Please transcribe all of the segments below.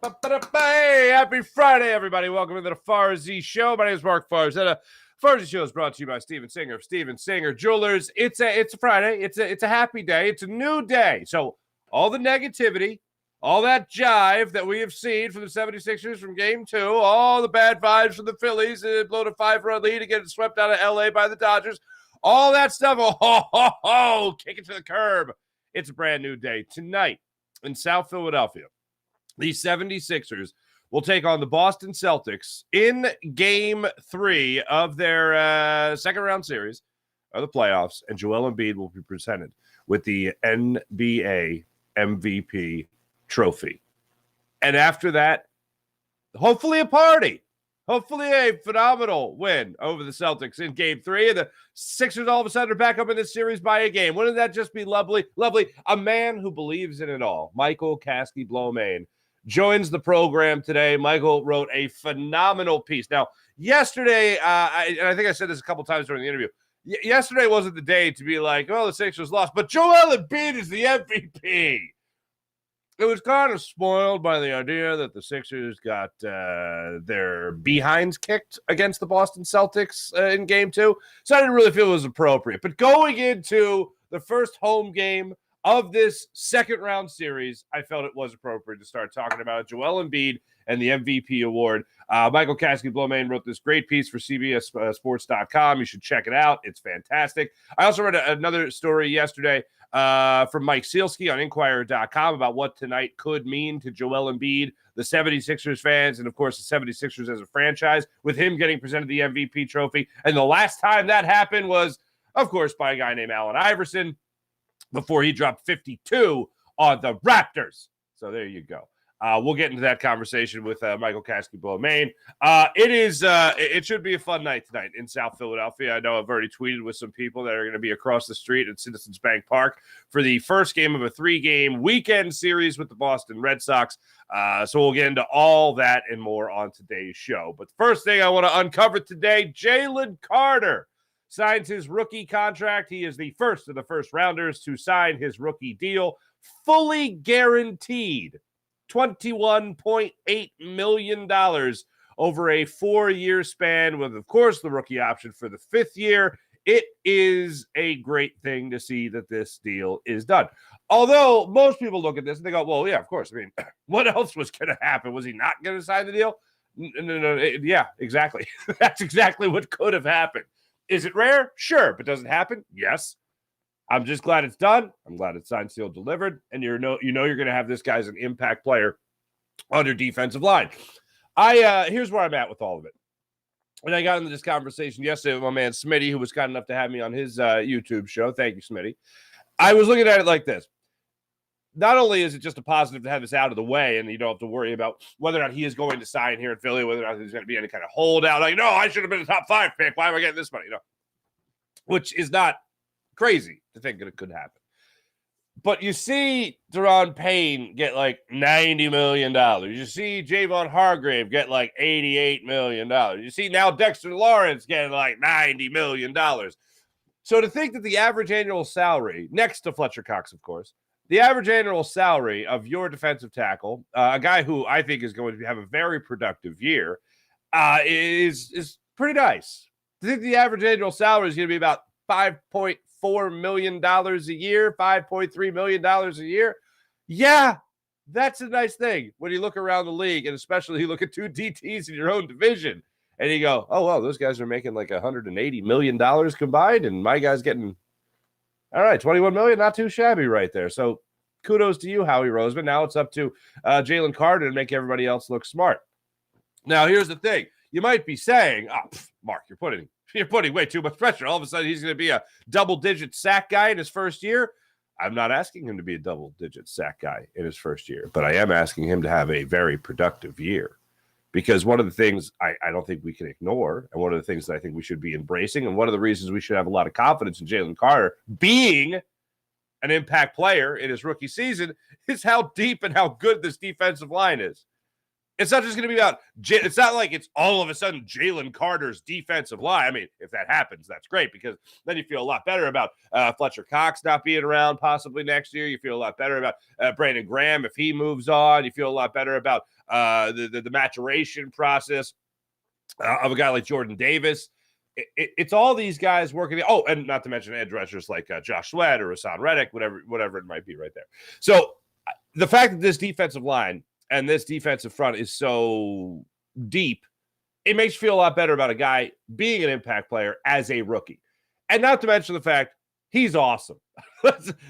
Hey, happy Friday, everybody. Welcome to the farzyshow. My name is Mark Farzetta. farzyshow is brought to you by Steven Singer of Steven Singer Jewelers. It's a Friday. It's a happy day. It's a new day. So all the negativity, all that jive that we have seen from the 76ers from game 2, all the bad vibes from the Phillies, blown a 5-run lead to get swept out of LA by the Dodgers, all that stuff, kick it to the curb. It's a brand new day. Tonight in South Philadelphia, the 76ers will take on the Boston Celtics in Game 3 of their second-round series of the playoffs, and Joel Embiid will be presented with the NBA MVP trophy. And after that, hopefully a party. Hopefully a phenomenal win over the Celtics in Game 3. And the Sixers all of a sudden are back up in this series by a game. Wouldn't that just be lovely? Lovely. A man who believes in it all, Michael Kasky-Blomain, joins the program today. Michael wrote a phenomenal piece. Now, yesterday, I think I said this a couple times during the interview, yesterday wasn't the day to be like, oh, the Sixers lost, but Joel Embiid is the MVP. It was kind of spoiled by the idea that the Sixers got their behinds kicked against the Boston Celtics in Game 2, so I didn't really feel it was appropriate. But going into the first home game of this second-round series, I felt it was appropriate to start talking about Joel Embiid and the MVP award. Michael Kasky-Blomain wrote this great piece for CBSSports.com. You should check it out. It's fantastic. I also read another story yesterday from Mike Sealski on Inquirer.com about what tonight could mean to Joel Embiid, the 76ers fans, and, of course, the 76ers as a franchise, with him getting presented the MVP trophy. And the last time that happened was, of course, by a guy named Allen Iverson, before he dropped 52 on the Raptors. So there you go. We'll get into that conversation with Michael Kasky-Blomain. It should be a fun night tonight in South Philadelphia. I know I've already tweeted with some people that are going to be across the street at Citizens Bank Park for the first game of a 3-game weekend series with the Boston Red Sox. So we'll get into all that and more on today's show. But the first thing I want to uncover today, Jalen Carter signs his rookie contract. He is the first of the first rounders to sign his rookie deal, fully guaranteed $21.8 million over a 4-year span with, of course, the rookie option for the 5th year. It is a great thing to see that this deal is done. Although most people look at this and they go, well, yeah, of course. I mean, what else was going to happen? Was he not going to sign the deal? No. Yeah, exactly. That's exactly what could have happened. Is it rare? Sure. But does it happen? Yes. I'm just glad it's done. I'm glad it's signed, sealed, delivered. And you're going to have this guy as an impact player on your defensive line. Here's where I'm at with all of it. And I got into this conversation yesterday with my man Smitty, who was kind enough to have me on his YouTube show. Thank you, Smitty. I was looking at it like this. Not only is it just a positive to have this out of the way, and you don't have to worry about whether or not he is going to sign here in Philly, whether or not there's going to be any kind of holdout. Like, no, I should have been a top 5 pick. Why am I getting this money? Which is not crazy to think that it could happen. But you see Deron Payne get like $90 million. You see Javon Hargrave get like $88 million. You see now Dexter Lawrence getting like $90 million. So to think that the average annual salary, next to Fletcher Cox, of course, the average annual salary of your defensive tackle, a guy who I think is going to have a very productive year, is pretty nice. I think the average annual salary is going to be about $5.4 million a year, $5.3 million a year. Yeah, that's a nice thing when you look around the league, and especially you look at 2 DTs in your own division, and you go, oh, well, those guys are making like $180 million combined, and my guy's getting, all right, $21 million, not too shabby right there. So kudos to you, Howie Roseman. Now it's up to Jalen Carter to make everybody else look smart. Now, here's the thing. You might be saying, Mark, you're putting way too much pressure. All of a sudden, he's going to be a double-digit sack guy in his first year. I'm not asking him to be a double-digit sack guy in his first year, but I am asking him to have a very productive year. Because one of the things I don't think we can ignore, and one of the things that I think we should be embracing, and one of the reasons we should have a lot of confidence in Jalen Carter being an impact player in his rookie season, is how deep and how good this defensive line is. It's not just going to be about it's not like it's all of a sudden Jalen Carter's defensive line. I mean, if that happens, that's great because then you feel a lot better about Fletcher Cox not being around possibly next year. You feel a lot better about Brandon Graham if he moves on. You feel a lot better about the maturation process of a guy like Jordan Davis. It's all these guys working. Oh, and not to mention edge rushers like Josh Sweat or Hassan Reddick, whatever it might be right there. So the fact that this defensive line and this defensive front is so deep, it makes you feel a lot better about a guy being an impact player as a rookie. And not to mention the fact he's awesome.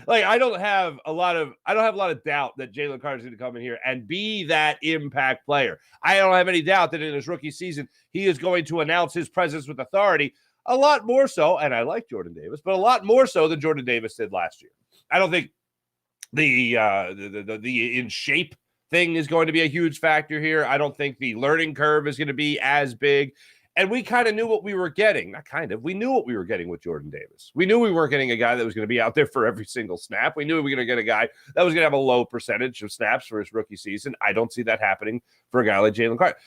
Like I don't have a lot of doubt that Jalen Carter's going to come in here and be that impact player. I don't have any doubt that in his rookie season, he is going to announce his presence with authority a lot more so. And I like Jordan Davis, but a lot more so than Jordan Davis did last year. I don't think the in shape thing is going to be a huge factor here. I don't think the learning curve is going to be as big. And we kind of knew what we were getting. Not kind of. We knew what we were getting with Jordan Davis. We knew we weren't getting a guy that was going to be out there for every single snap. We knew we were going to get a guy that was going to have a low percentage of snaps for his rookie season. I don't see that happening for a guy like Jalen Carter.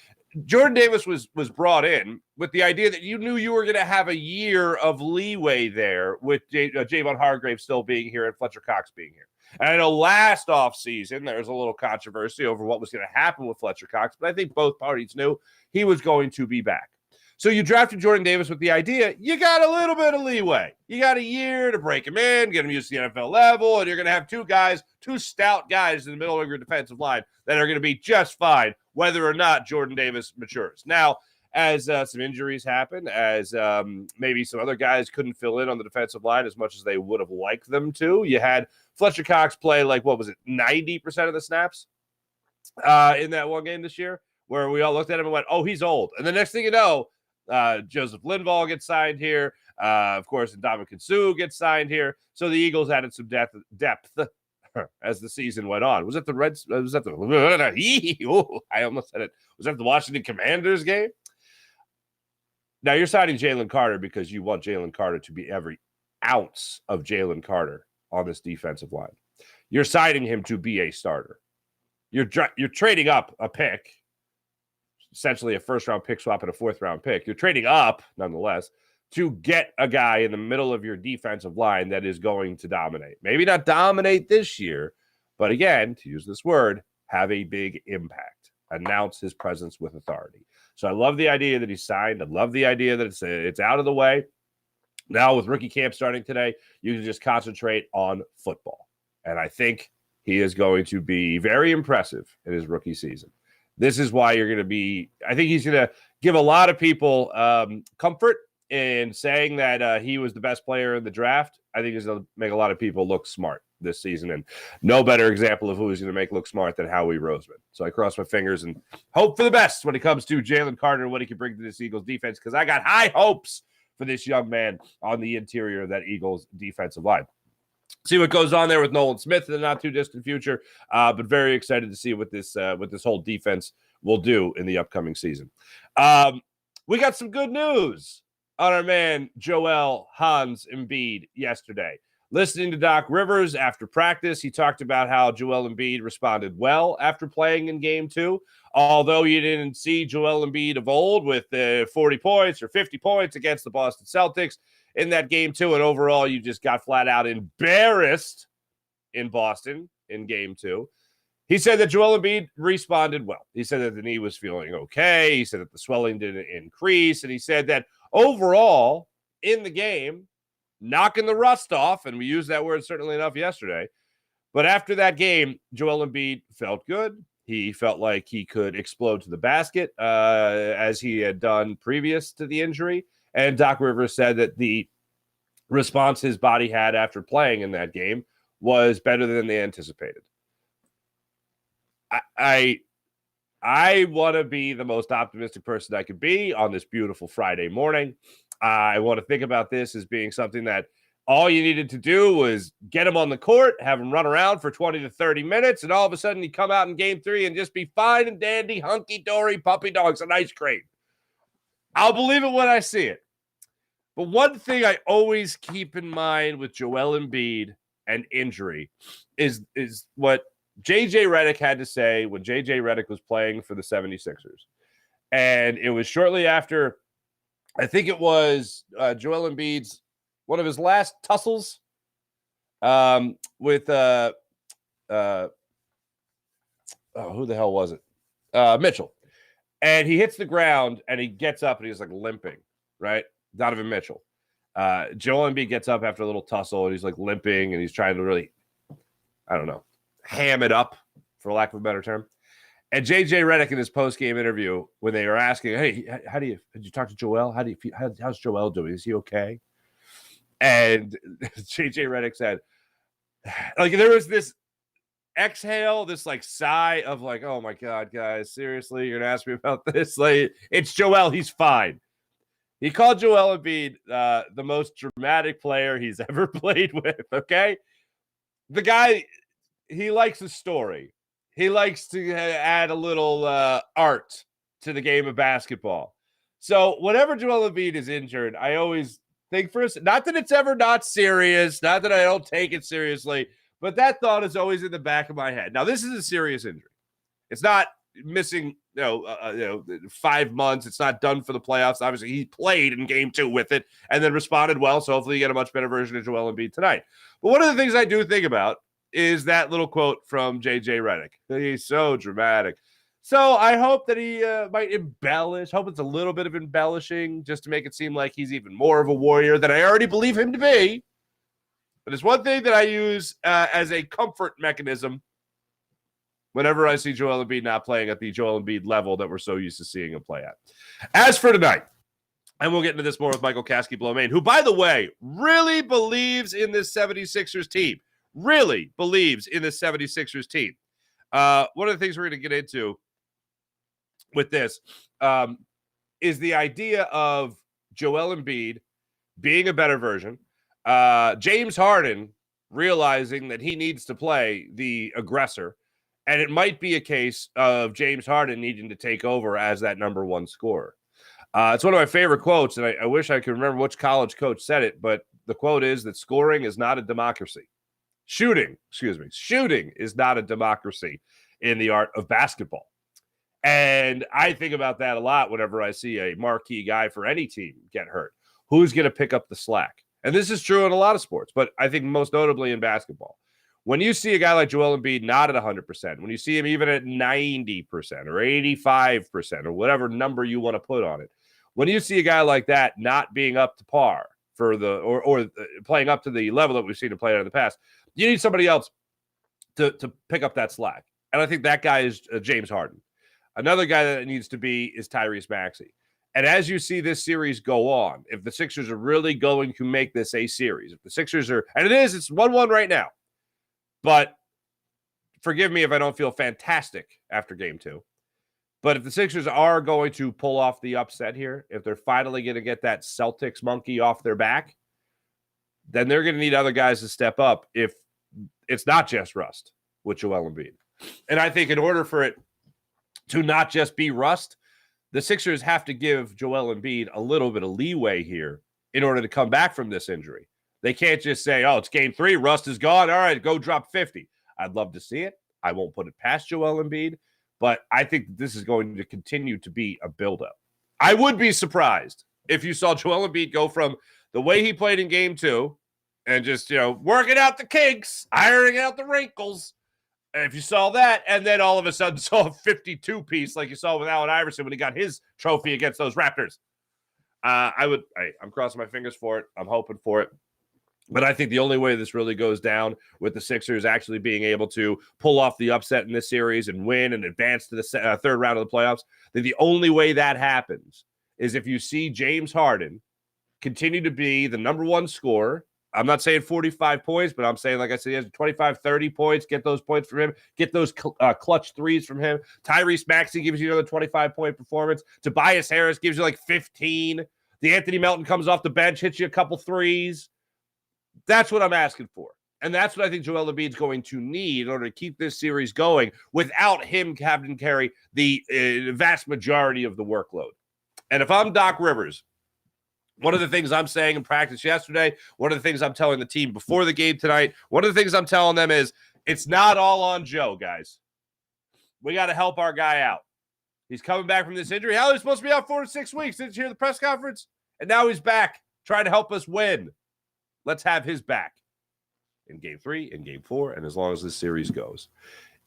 Jordan Davis was brought in with the idea that you knew you were going to have a year of leeway there with Javon Hargrave still being here and Fletcher Cox being here. And I know last offseason there was a little controversy over what was going to happen with Fletcher Cox, but I think both parties knew he was going to be back. So you drafted Jordan Davis with the idea you got a little bit of leeway. You got a year to break him in, get him used to the NFL level, and you're going to have two stout guys in the middle of your defensive line that are going to be just fine, whether or not Jordan Davis matures. Now, as some injuries happen, as maybe some other guys couldn't fill in on the defensive line as much as they would have liked them to, you had Fletcher Cox play 90% of the snaps in that one game this year, where we all looked at him and went, oh, he's old. And the next thing you know, Joseph Linval gets signed here. Of course, Ndamukong Suh gets signed here. So the Eagles added some depth as the season went on. Was that the Reds? Was that the? I almost said it. Was that the Washington Commanders game? Now you're signing Jalen Carter because you want Jalen Carter to be every ounce of Jalen Carter on this defensive line. You're signing him to be a starter. You're trading up a pick, essentially a first-round pick swap and a fourth-round pick. You're trading up, nonetheless, to get a guy in the middle of your defensive line that is going to dominate. Maybe not dominate this year, but again, to use this word, have a big impact. Announce his presence with authority. So I love the idea that he signed. I love the idea that it's out of the way. Now with rookie camp starting today, you can just concentrate on football. And I think he is going to be very impressive in his rookie season. This is why you're going to be – I think he's going to give a lot of people comfort in saying that he was the best player in the draft. I think he's going to make a lot of people look smart this season, and no better example of who he's going to make look smart than Howie Roseman. So I cross my fingers and hope for the best when it comes to Jalen Carter and what he can bring to this Eagles defense, because I got high hopes for this young man on the interior of that Eagles defensive line. See what goes on there with Nolan Smith in the not too distant future, but very excited to see what this whole defense will do in the upcoming season. We got some good news on our man Joel Hans Embiid yesterday. Listening to Doc Rivers after practice, he talked about how Joel Embiid responded well after playing in Game 2. Although you didn't see Joel Embiid of old with 40 points or 50 points against the Boston Celtics in that Game 2, and overall you just got flat out embarrassed in Boston in Game 2. He said that Joel Embiid responded well. He said that the knee was feeling okay. He said that the swelling didn't increase, and he said that overall in the game, knocking the rust off, and we used that word certainly enough yesterday. But after that game, Joel Embiid felt good. He felt like he could explode to the basket as he had done previous to the injury. And Doc Rivers said that the response his body had after playing in that game was better than they anticipated. I want to be the most optimistic person I could be on this beautiful Friday morning. I want to think about this as being something that all you needed to do was get him on the court, have him run around for 20 to 30 minutes, and all of a sudden he'd come out in Game 3 and just be fine and dandy, hunky-dory, puppy dogs, and ice cream. I'll believe it when I see it. But one thing I always keep in mind with Joel Embiid and injury is what J.J. Redick had to say when J.J. Redick was playing for the 76ers. And it was shortly after, I think it was Joel Embiid's, one of his last tussles with, who the hell was it? Mitchell. And he hits the ground and he gets up and he's like limping, right? Donovan Mitchell. Joel Embiid gets up after a little tussle and he's like limping and he's trying to really, I don't know, ham it up, for lack of a better term. And J.J. Redick in his post-game interview, when they were asking, hey, did you talk to Joel? How do you feel? How's Joel doing? Is he okay? And J.J. Redick said, like, there was this exhale, this like sigh of like, oh my God, guys, seriously, you're gonna ask me about this? Like, it's Joel, he's fine. He called Joel Embiid the most dramatic player he's ever played with, okay? The guy, he likes a story. He likes to add a little art to the game of basketball. So whenever Joel Embiid is injured, I always think first, not that it's ever not serious, not that I don't take it seriously, but that thought is always in the back of my head. Now, this is a serious injury. It's not missing 5 months. It's not done for the playoffs. Obviously, he played in game 2 with it and then responded well, so hopefully you get a much better version of Joel Embiid tonight. But one of the things I do think about is that little quote from J.J. Redick. He's so dramatic. So I hope that he might embellish. Hope it's a little bit of embellishing just to make it seem like he's even more of a warrior than I already believe him to be. But it's one thing that I use as a comfort mechanism whenever I see Joel Embiid not playing at the Joel Embiid level that we're so used to seeing him play at. As for tonight, and we'll get into this more with Michael Kasky-Blomain, who, by the way, really believes in this 76ers team. Really believes in the 76ers team. One of the things we're going to get into with this is the idea of Joel Embiid being a better version. James Harden realizing that he needs to play the aggressor. And it might be a case of James Harden needing to take over as that number one scorer. It's one of my favorite quotes, and I wish I could remember which college coach said it, but the quote is that scoring is not a democracy. Shooting is not a democracy in the art of basketball. And I think about that a lot whenever I see a marquee guy for any team get hurt. Who's going to pick up the slack? And this is true in a lot of sports, but I think most notably in basketball. When you see a guy like Joel Embiid not at 100%, when you see him even at 90% or 85% or whatever number you want to put on it, when you see a guy like that not being up to par for the or playing up to the level that we've seen him play at in the past, you need somebody else to pick up that slack. And I think that guy is James Harden. Another guy that needs to be is Tyrese Maxey. And as you see this series go on, if the Sixers are really going to make this a series, if the Sixers are, and it's 1-1 right now, but forgive me if I don't feel fantastic after game 2. But if the Sixers are going to pull off the upset here, if they're finally going to get that Celtics monkey off their back, then they're going to need other guys to step up if it's not just rust with Joel Embiid. And I think in order for it to not just be rust, the Sixers have to give Joel Embiid a little bit of leeway here in order to come back from this injury. They can't just say, oh, it's game 3, rust is gone. All right, go drop 50. I'd love to see it. I won't put it past Joel Embiid, but I think this is going to continue to be a buildup. I would be surprised if you saw Joel Embiid go from the way he played in game 2 and just, working out the kinks, ironing out the wrinkles. And if you saw that, and then all of a sudden saw a 52-piece like you saw with Allen Iverson when he got his trophy against those Raptors, I'm crossing my fingers for it. I'm hoping for it. But I think the only way this really goes down with the Sixers actually being able to pull off the upset in this series and win and advance to the third round of the playoffs, that the only way that happens is if you see James Harden continue to be the number one scorer. I'm not saying 45 points, but I'm saying, like I said, he has 25, 30 points. Get those points from him. Get those clutch threes from him. Tyrese Maxey gives you another 25-point performance. Tobias Harris gives you like 15. The Anthony Melton comes off the bench, hits you a couple threes. That's what I'm asking for. And that's what I think Joel Embiid's going to need in order to keep this series going without him having to carry the vast majority of the workload. And if I'm Doc Rivers, one of the things I'm saying in practice yesterday, one of the things I'm telling the team before the game tonight, one of the things I'm telling them is It's not all on Joe, guys. We got to help our guy out. He's coming back from this injury. Hell, he's supposed to be out 4 to 6 weeks. Didn't you hear the press conference? And now he's back trying to help us win. Let's have his back in Game 3, in Game 4, and as long as this series goes.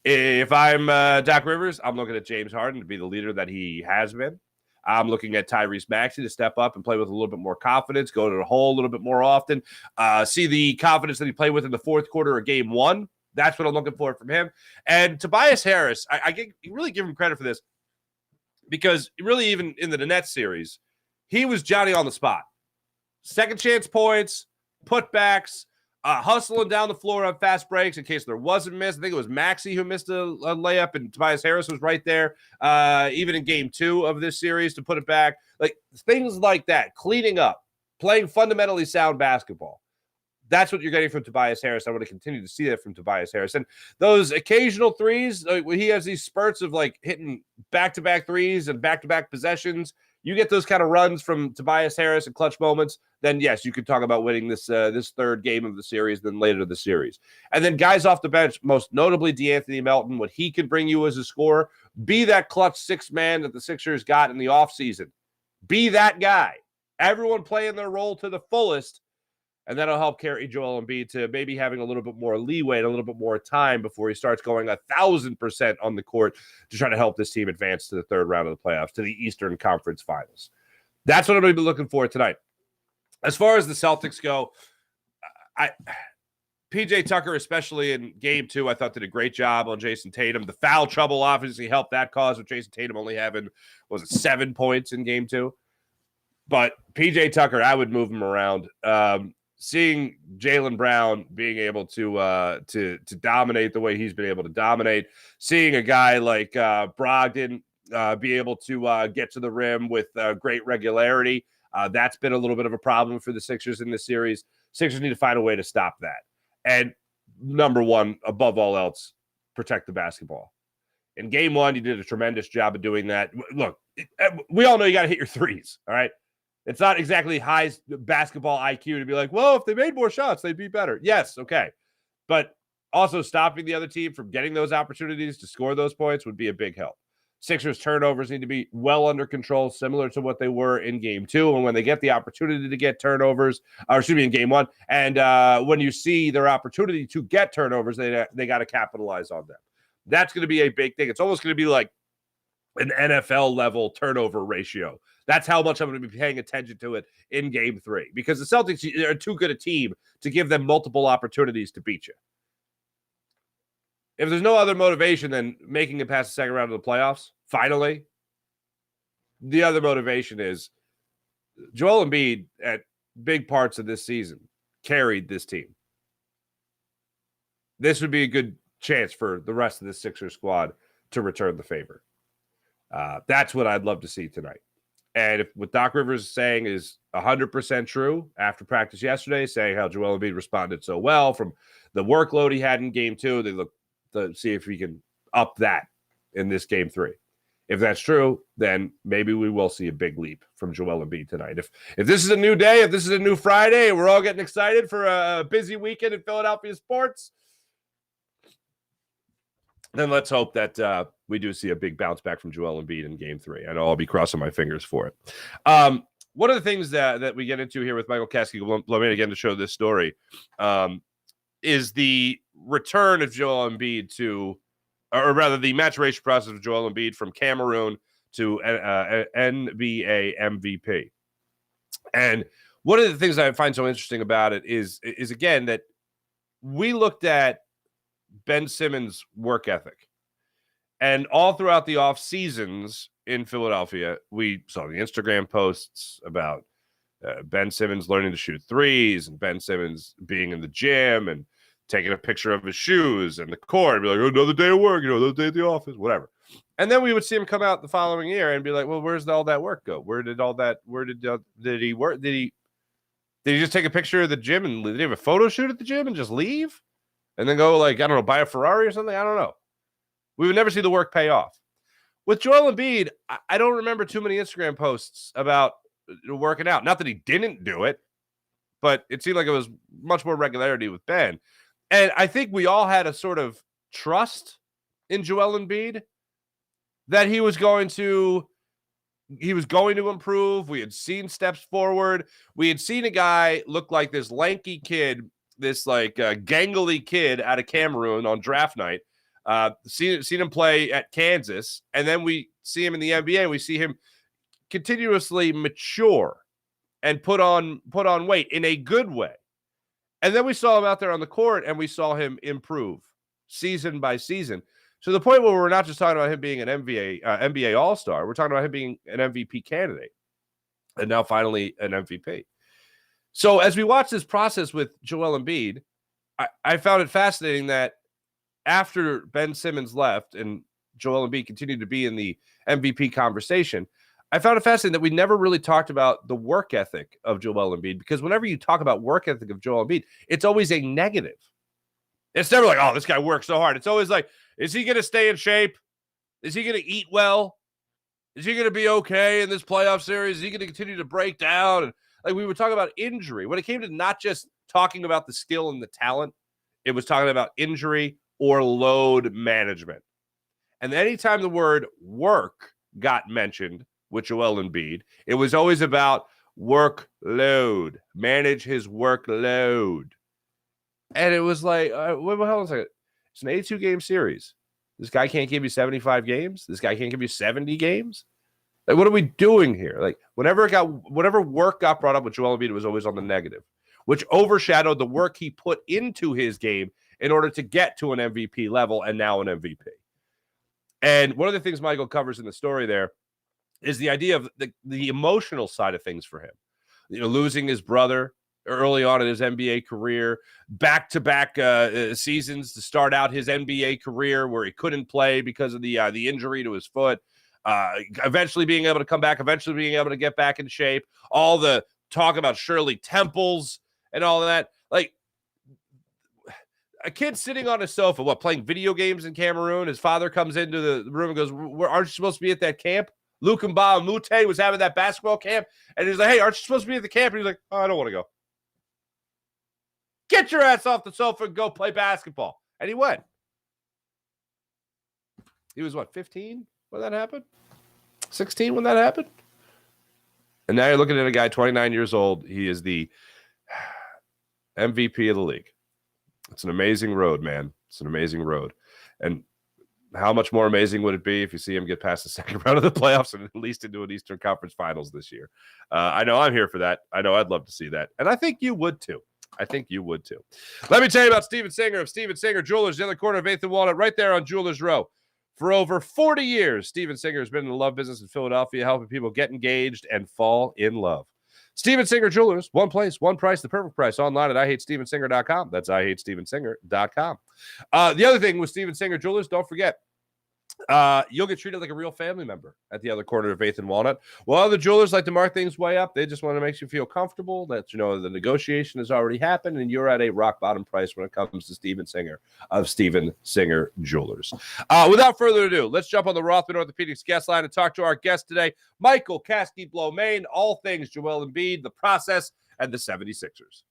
If I'm Doc Rivers, I'm looking at James Harden to be the leader that he has been. I'm looking at Tyrese Maxey to step up and play with a little bit more confidence, go to the hole a little bit more often, see the confidence that he played with in the fourth quarter of Game 1. That's what I'm looking for from him. And Tobias Harris, I really give him credit for this because really even in the Nets series, he was Johnny on the spot. Second chance points, putbacks, hustling down the floor on fast breaks in case there was a miss. I think it was Maxey who missed a layup, and Tobias Harris was right there, even in Game 2 of this series to put it back. Like things like that, cleaning up, playing fundamentally sound basketball. That's what you're getting from Tobias Harris. I want to continue to see that from Tobias Harris. And those occasional threes, when he has these spurts of like hitting back-to-back threes and back-to-back possessions, you get those kind of runs from Tobias Harris in clutch moments, then yes, you could talk about winning this third game of the series, then later the series. And then guys off the bench, most notably DeAnthony Melton, what he can bring you as a scorer, be that clutch sixth man that the Sixers got in the offseason. Be that guy. Everyone playing their role to the fullest. And that'll help carry Joel Embiid to maybe having a little bit more leeway and a little bit more time before he starts going 1,000% on the court to try to help this team advance to the third round of the playoffs, to the Eastern Conference Finals. That's what I'm going to be looking for tonight. As far as the Celtics go, PJ Tucker, especially in Game 2, I thought did a great job on Jason Tatum. The foul trouble obviously helped that cause with Jason Tatum only having, 7 points in Game 2? But PJ Tucker, I would move him around. Seeing Jalen Brown being able to dominate the way he's been able to dominate, seeing a guy like Brogdon be able to get to the rim with great regularity, that's been a little bit of a problem for the Sixers in this series. Sixers need to find a way to stop that. And number one, above all else, protect the basketball. In Game 1, you did a tremendous job of doing that. Look, we all know you got to hit your threes, all right? It's not exactly high basketball IQ to be like, well, if they made more shots, they'd be better. Yes, okay. But also stopping the other team from getting those opportunities to score those points would be a big help. Sixers turnovers need to be well under control, similar to what they were in Game 2. And when they get the opportunity to get turnovers, in Game 1, and when you see their opportunity to get turnovers, they got to capitalize on them. That's going to be a big thing. It's almost going to be like an NFL level turnover ratio. That's how much I'm going to be paying attention to it in Game 3, because the Celtics are too good a team to give them multiple opportunities to beat you. If there's no other motivation than making it past the second round of the playoffs, finally, the other motivation is Joel Embiid at big parts of this season carried this team. This would be a good chance for the rest of the Sixers squad to return the favor. That's what I'd love to see tonight. And if what Doc Rivers is saying is 100% true after practice yesterday, saying how Joel Embiid responded so well from the workload he had in Game 2, they look to see if we can up that in this Game 3. If that's true, then maybe we will see a big leap from Joel Embiid tonight. If this is a new day, if this is a new Friday, and we're all getting excited for a busy weekend in Philadelphia sports, then let's hope that we do see a big bounce back from Joel Embiid in Game 3. I know I'll be crossing my fingers for it. One of the things that we get into here with Michael Kasky, again to show this story, is the return of Joel Embiid to, or rather the maturation process of Joel Embiid from Cameroon to NBA MVP. And one of the things I find so interesting about it is again, that we looked at Ben Simmons' work ethic. And all throughout the off seasons in Philadelphia, we saw the Instagram posts about Ben Simmons learning to shoot threes and Ben Simmons being in the gym and taking a picture of his shoes and the court and be like, oh, another day of work, another day at the office, whatever. And then we would see him come out the following year and be like, well, where's all that work go? Where did he work? Did he just take a picture of the gym and did he have a photo shoot at the gym and just leave? And then go, like, I don't know, buy a Ferrari or something? I don't know. We would never see the work pay off. With Joel Embiid, I don't remember too many Instagram posts about working out. Not that he didn't do it, but it seemed like it was much more regularity with Ben. And I think we all had a sort of trust in Joel Embiid that he was going to improve. We had seen steps forward. We had seen a guy look like this lanky kid, this like gangly kid out of Cameroon on draft night. Seen him play at Kansas, and then we see him in the NBA. And we see him continuously mature and put on weight in a good way. And then we saw him out there on the court, and we saw him improve season by season, to the point where we're not just talking about him being an NBA All-Star. We're talking about him being an MVP candidate, and now finally an MVP. So as we watch this process with Joel Embiid, I found it fascinating that after Ben Simmons left and Joel Embiid continued to be in the MVP conversation, I found it fascinating that we never really talked about the work ethic of Joel Embiid, because whenever you talk about work ethic of Joel Embiid, it's always a negative. It's never like, oh, this guy works so hard. It's always like, is he going to stay in shape? Is he going to eat well? Is he going to be okay in this playoff series? Is he going to continue to break down? And like we were talking about injury. When it came to not just talking about the skill and the talent, it was talking about injury or load management. And anytime the word work got mentioned with Joel Embiid, it was always about workload, manage his workload. And it was like, what the hell is it? It's an 82-game series. This guy can't give you 75 games. This guy can't give you 70 games. Like, what are we doing here? Like, whenever work got brought up with Joel Embiid, it was always on the negative, which overshadowed the work he put into his game in order to get to an MVP level and now an MVP. And one of the things Michael covers in the story there is the idea of the emotional side of things for him. You know, losing his brother early on in his NBA career, back-to-back seasons to start out his NBA career where he couldn't play because of the injury to his foot, eventually being able to come back, eventually being able to get back in shape, all the talk about Shirley Temples and all of that. Like, a kid sitting on a sofa, playing video games in Cameroon, his father comes into the room and goes, aren't you supposed to be at that camp? Luke Mute was having that basketball camp, and he's like, hey, aren't you supposed to be at the camp? And he's like, oh, I don't want to go. Get your ass off the sofa and go play basketball. And he went. He was, 15 when that happened? 16 when that happened? And now you're looking at a guy 29 years old. He is the MVP of the league. It's an amazing road, man. It's an amazing road. And how much more amazing would it be if you see him get past the second round of the playoffs and at least into an Eastern Conference Finals this year? I know I'm here for that. I know I'd love to see that. And I think you would too. Let me tell you about Steven Singer of Steven Singer Jewelers, the other corner of 8th and Walnut, right there on Jewelers Row. For over 40 years, Steven Singer has been in the love business in Philadelphia, helping people get engaged and fall in love. Steven Singer Jewelers, one place, one price, the perfect price, online at IHateStevenSinger.com. That's IHateStevenSinger.com. The other thing with Steven Singer Jewelers, don't forget, you'll get treated like a real family member at the other corner of 8th and Walnut. While other jewelers like to mark things way up, they just want to make you feel comfortable, that you know the negotiation has already happened and you're at a rock bottom price when it comes to Steven Singer of Steven Singer Jewelers. Without further ado, let's jump on the Rothman Orthopedics guest line and talk to our guest today, Michael Kasky-Blomain, all things Joel Embiid, the process, and the 76ers.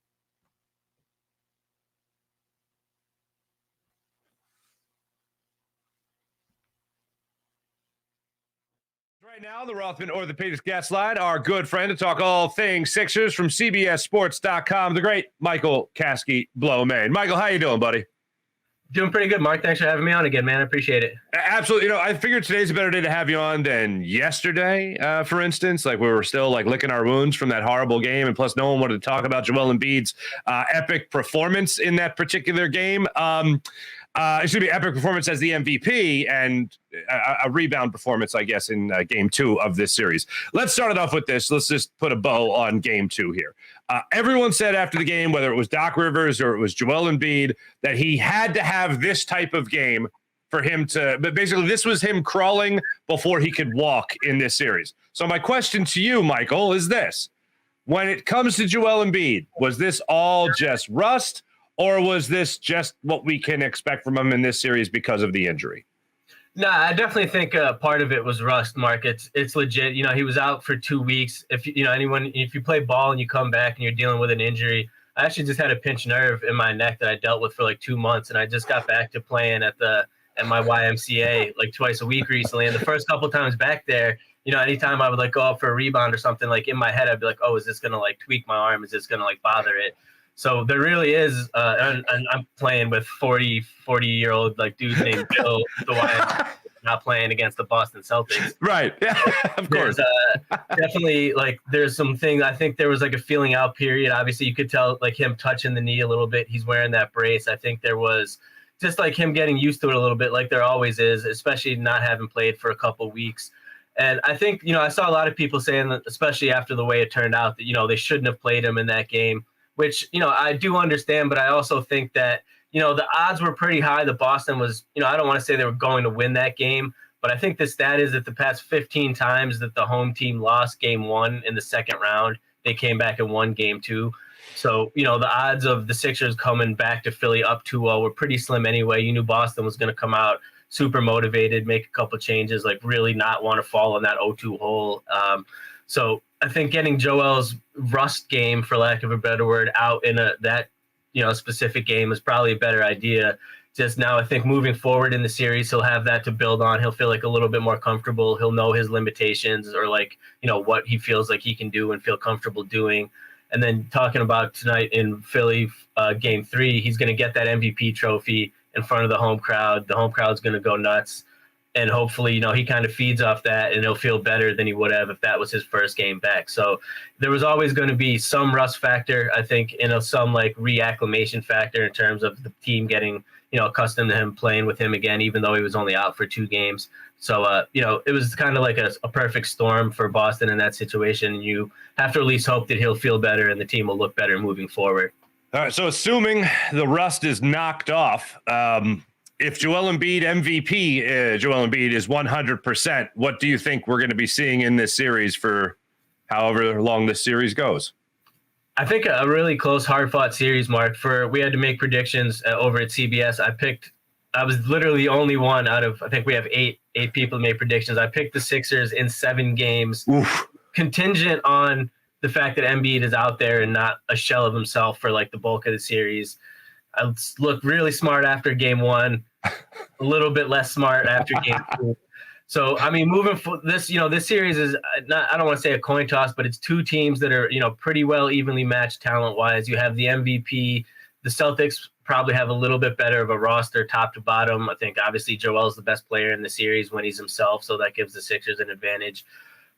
Right now, the Rothman Orthopedics guest line, our good friend to talk all things Sixers from CBSSports.com, the great Michael Kasky-Blomain. Michael, how you doing, buddy? Doing pretty good, Mark. Thanks for having me on again, man. I appreciate it. Absolutely. You know, I figured today's a better day to have you on than yesterday, for instance. Like, we were still, licking our wounds from that horrible game, and plus no one wanted to talk about Joel Embiid's epic performance in that particular game. Epic performance as the MVP and a rebound performance, I guess, in game 2 of this series. Let's start it off with this. Let's just put a bow on game 2 here. Everyone said after the game, whether it was Doc Rivers or it was Joel Embiid, that he had to have this type of game for him to, but basically this was him crawling before he could walk in this series. So my question to you, Michael, is this. When it comes to Joel Embiid, was this all just rust? Or was this just what we can expect from him in this series because of the injury? No, I definitely think part of it was rust, Mark. It's legit. You know, he was out for 2 weeks. If you play ball and you come back and you're dealing with an injury, I actually just had a pinched nerve in my neck that I dealt with for like 2 months, and I just got back to playing at my YMCA like twice a week recently. And the first couple times back there, anytime I would like go up for a rebound or something, like in my head, I'd be like, oh, is this gonna like tweak my arm? Is this gonna like bother it? So there really is, and I'm playing with 40-year-old like dudes named Bill, the YMCA, not playing against the Boston Celtics. Right. Yeah, of course. Definitely, like, there's some things. I think there was like a feeling out period. Obviously, you could tell like him touching the knee a little bit. He's wearing that brace. I think there was just like him getting used to it a little bit, like there always is, especially not having played for a couple weeks. And I think, I saw a lot of people saying that, especially after the way it turned out, that, they shouldn't have played him in that game, which, I do understand. But I also think that, the odds were pretty high that Boston was, I don't want to say they were going to win that game, but I think the stat is that the past 15 times that the home team lost game one in the second round, they came back and won game two. So, the odds of the Sixers coming back to Philly up 2-0 were pretty slim anyway. You knew Boston was going to come out super motivated, make a couple changes, like really not want to fall in that 0-2 hole. So I think getting Joel's rust game, for lack of a better word, out in that specific game is probably a better idea. Just now, I think moving forward in the series, he'll have that to build on. He'll feel like a little bit more comfortable. He'll know his limitations, or like, what he feels like he can do and feel comfortable doing. And then talking about tonight in Philly, game 3, he's going to get that MVP trophy in front of the home crowd. The home crowd's going to go nuts. And hopefully, he kind of feeds off that, and he'll feel better than he would have if that was his first game back. So there was always going to be some rust factor, I think, some like reacclimation factor in terms of the team getting, accustomed to him playing with him again, even though he was only out for 2 games. So, it was kind of like a perfect storm for Boston in that situation. You have to at least hope that he'll feel better and the team will look better moving forward. All right. So assuming the rust is knocked off, if Joel Embiid MVP, Joel Embiid is 100%, what do you think we're going to be seeing in this series for however long this series goes? I think a really close, hard-fought series, Mark. We had to make predictions over at CBS. I was literally the only one out of, I think we have eight people made predictions. I picked the Sixers in 7 games, contingent on the fact that Embiid is out there and not a shell of himself for like the bulk of the series. I looked really smart after game 1, a little bit less smart after game 2. So, I mean, moving for this, this series is not, I don't want to say a coin toss, but it's 2 teams that are, pretty well evenly matched talent-wise. You have the MVP. The Celtics probably have a little bit better of a roster top to bottom. I think, obviously, Joel's the best player in the series when he's himself, so that gives the Sixers an advantage.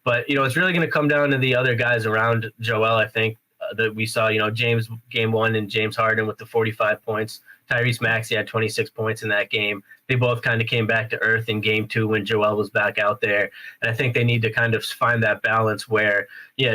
But, it's really going to come down to the other guys around Joel, I think, that we saw, James game 1 and James Harden with the 45 points. Tyrese Maxey had 26 points in that game. They both kind of came back to earth in game 2 when Joel was back out there. And I think they need to kind of find that balance where,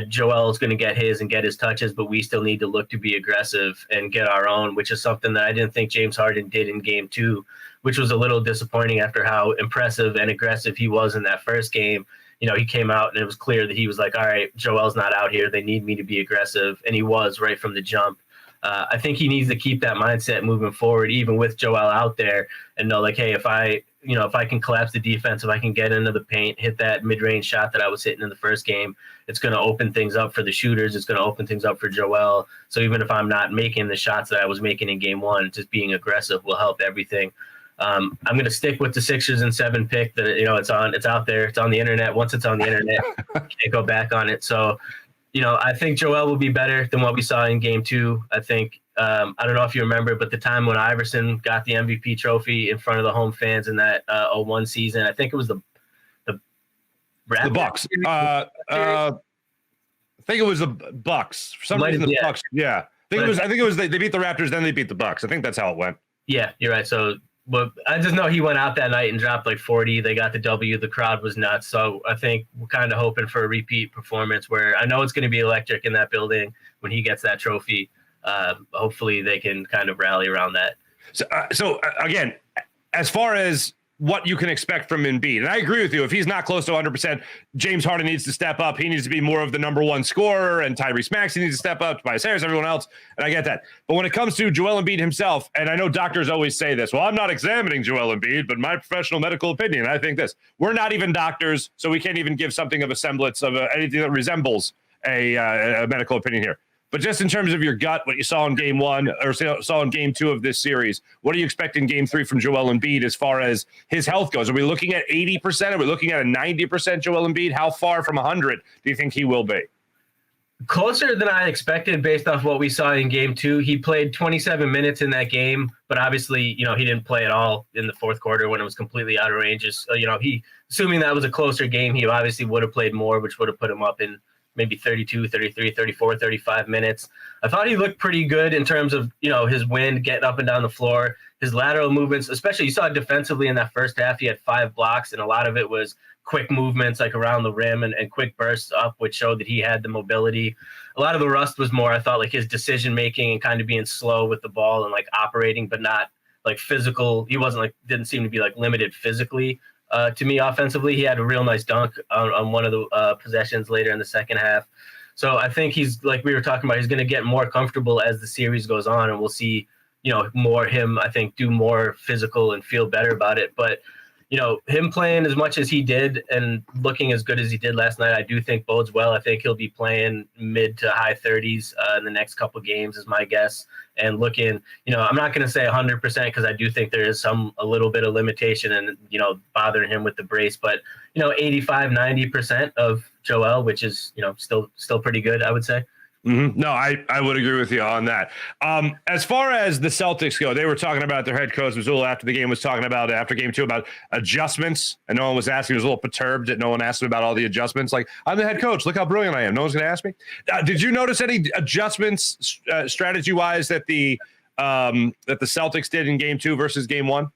Joel is going to get his and get his touches, but we still need to look to be aggressive and get our own, which is something that I didn't think James Harden did in game 2, which was a little disappointing after how impressive and aggressive he was in that first game. He came out and it was clear that he was like, all right, Joel's not out here. They need me to be aggressive. And he was right from the jump. I think he needs to keep that mindset moving forward, even with Joel out there, and know like, hey, if I can collapse the defense, if I can get into the paint, hit that mid-range shot that I was hitting in the first game, it's going to open things up for the shooters. It's going to open things up for Joel. So even if I'm not making the shots that I was making in game 1, just being aggressive will help everything. I'm going to stick with the Sixers in 7 pick. That it's out there, it's on the internet. Once it's on the internet, can't go back on it. So, I think Joel will be better than what we saw in game 2. I think I don't know if you remember, but the time when Iverson got the MVP trophy in front of the home fans in that 01 season, I think it was the Bucks. I think it was the Bucks. For some reason, the Bucks. Yeah, I think it was they beat the Raptors, then they beat the Bucks. I think that's how it went. Yeah, you're right. So. But I just know he went out that night and dropped like 40. They got the W. The crowd was nuts. So I think we're kind of hoping for a repeat performance where I know it's going to be electric in that building when he gets that trophy. Hopefully they can kind of rally around that. So again, as far as what you can expect from Embiid, and I agree with you, if he's not close to 100%, James Harden needs to step up. He needs to be more of the number 1 scorer, and Tyrese Maxey needs to step up, Tobias Harris, everyone else, and I get that. But when it comes to Joel Embiid himself, and I know doctors always say this, well, I'm not examining Joel Embiid, but my professional medical opinion, I think this. We're not even doctors, so we can't even give something of a semblance of anything that resembles a medical opinion here. But just in terms of your gut, what you saw in game one or saw in game two of this series, what do you expect in game three from Joel Embiid as far as his health goes? Are we looking at 80%? Are we looking at a 90% Joel Embiid? How far from 100 do you think he will be? Closer than I expected based off what we saw in game two. He played 27 minutes in that game, but obviously, he didn't play at all in the fourth quarter when it was completely out of range. So, assuming that was a closer game, he obviously would have played more, which would have put him up in maybe 32, 33, 34, 35 minutes. I thought he looked pretty good in terms of, his wind, getting up and down the floor, his lateral movements, especially you saw defensively in that first half, he had 5 blocks, and a lot of it was quick movements like around the rim and quick bursts up, which showed that he had the mobility. A lot of the rust was more, I thought, like his decision making and kind of being slow with the ball and like operating, but not like physical. He wasn't didn't seem to be like limited physically. To me, offensively, he had a real nice dunk on one of the possessions later in the second half. So I think he's, like we were talking about, he's going to get more comfortable as the series goes on, and we'll see, more him, I think, do more physical and feel better about it. But him playing as much as he did and looking as good as he did last night, I do think bodes well. I think he'll be playing mid to high 30s in the next couple games is my guess. And looking, I'm not going to say 100% because I do think there is a little bit of limitation and, bothering him with the brace. But, 85, 90% of Joel, which is, still pretty good, I would say. Mm-hmm. No, I would agree with you on that. As far as the Celtics go, they were talking about their head coach, Mazzulla, after the game was talking about, after game two, about adjustments. And no one was asking. He was a little perturbed that no one asked him about all the adjustments. Like, I'm the head coach. Look how brilliant I am. No one's going to ask me. Did you notice any adjustments strategy-wise that the Celtics did in game two versus game one?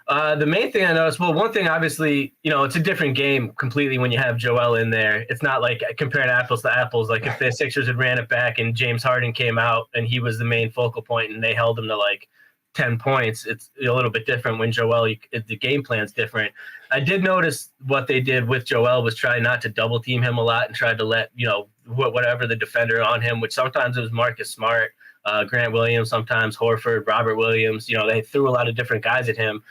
The main thing I noticed, well, one thing, obviously, it's a different game completely when you have Joel in there. It's not like comparing apples to apples. Like if the Sixers had ran it back and James Harden came out and he was the main focal point and they held him to like 10 points, it's a little bit different when Joel, the game plan's different. I did notice what they did with Joel was try not to double team him a lot and tried to let, whatever the defender on him, which sometimes it was Marcus Smart, Grant Williams, sometimes Horford, Robert Williams, they threw a lot of different guys at him.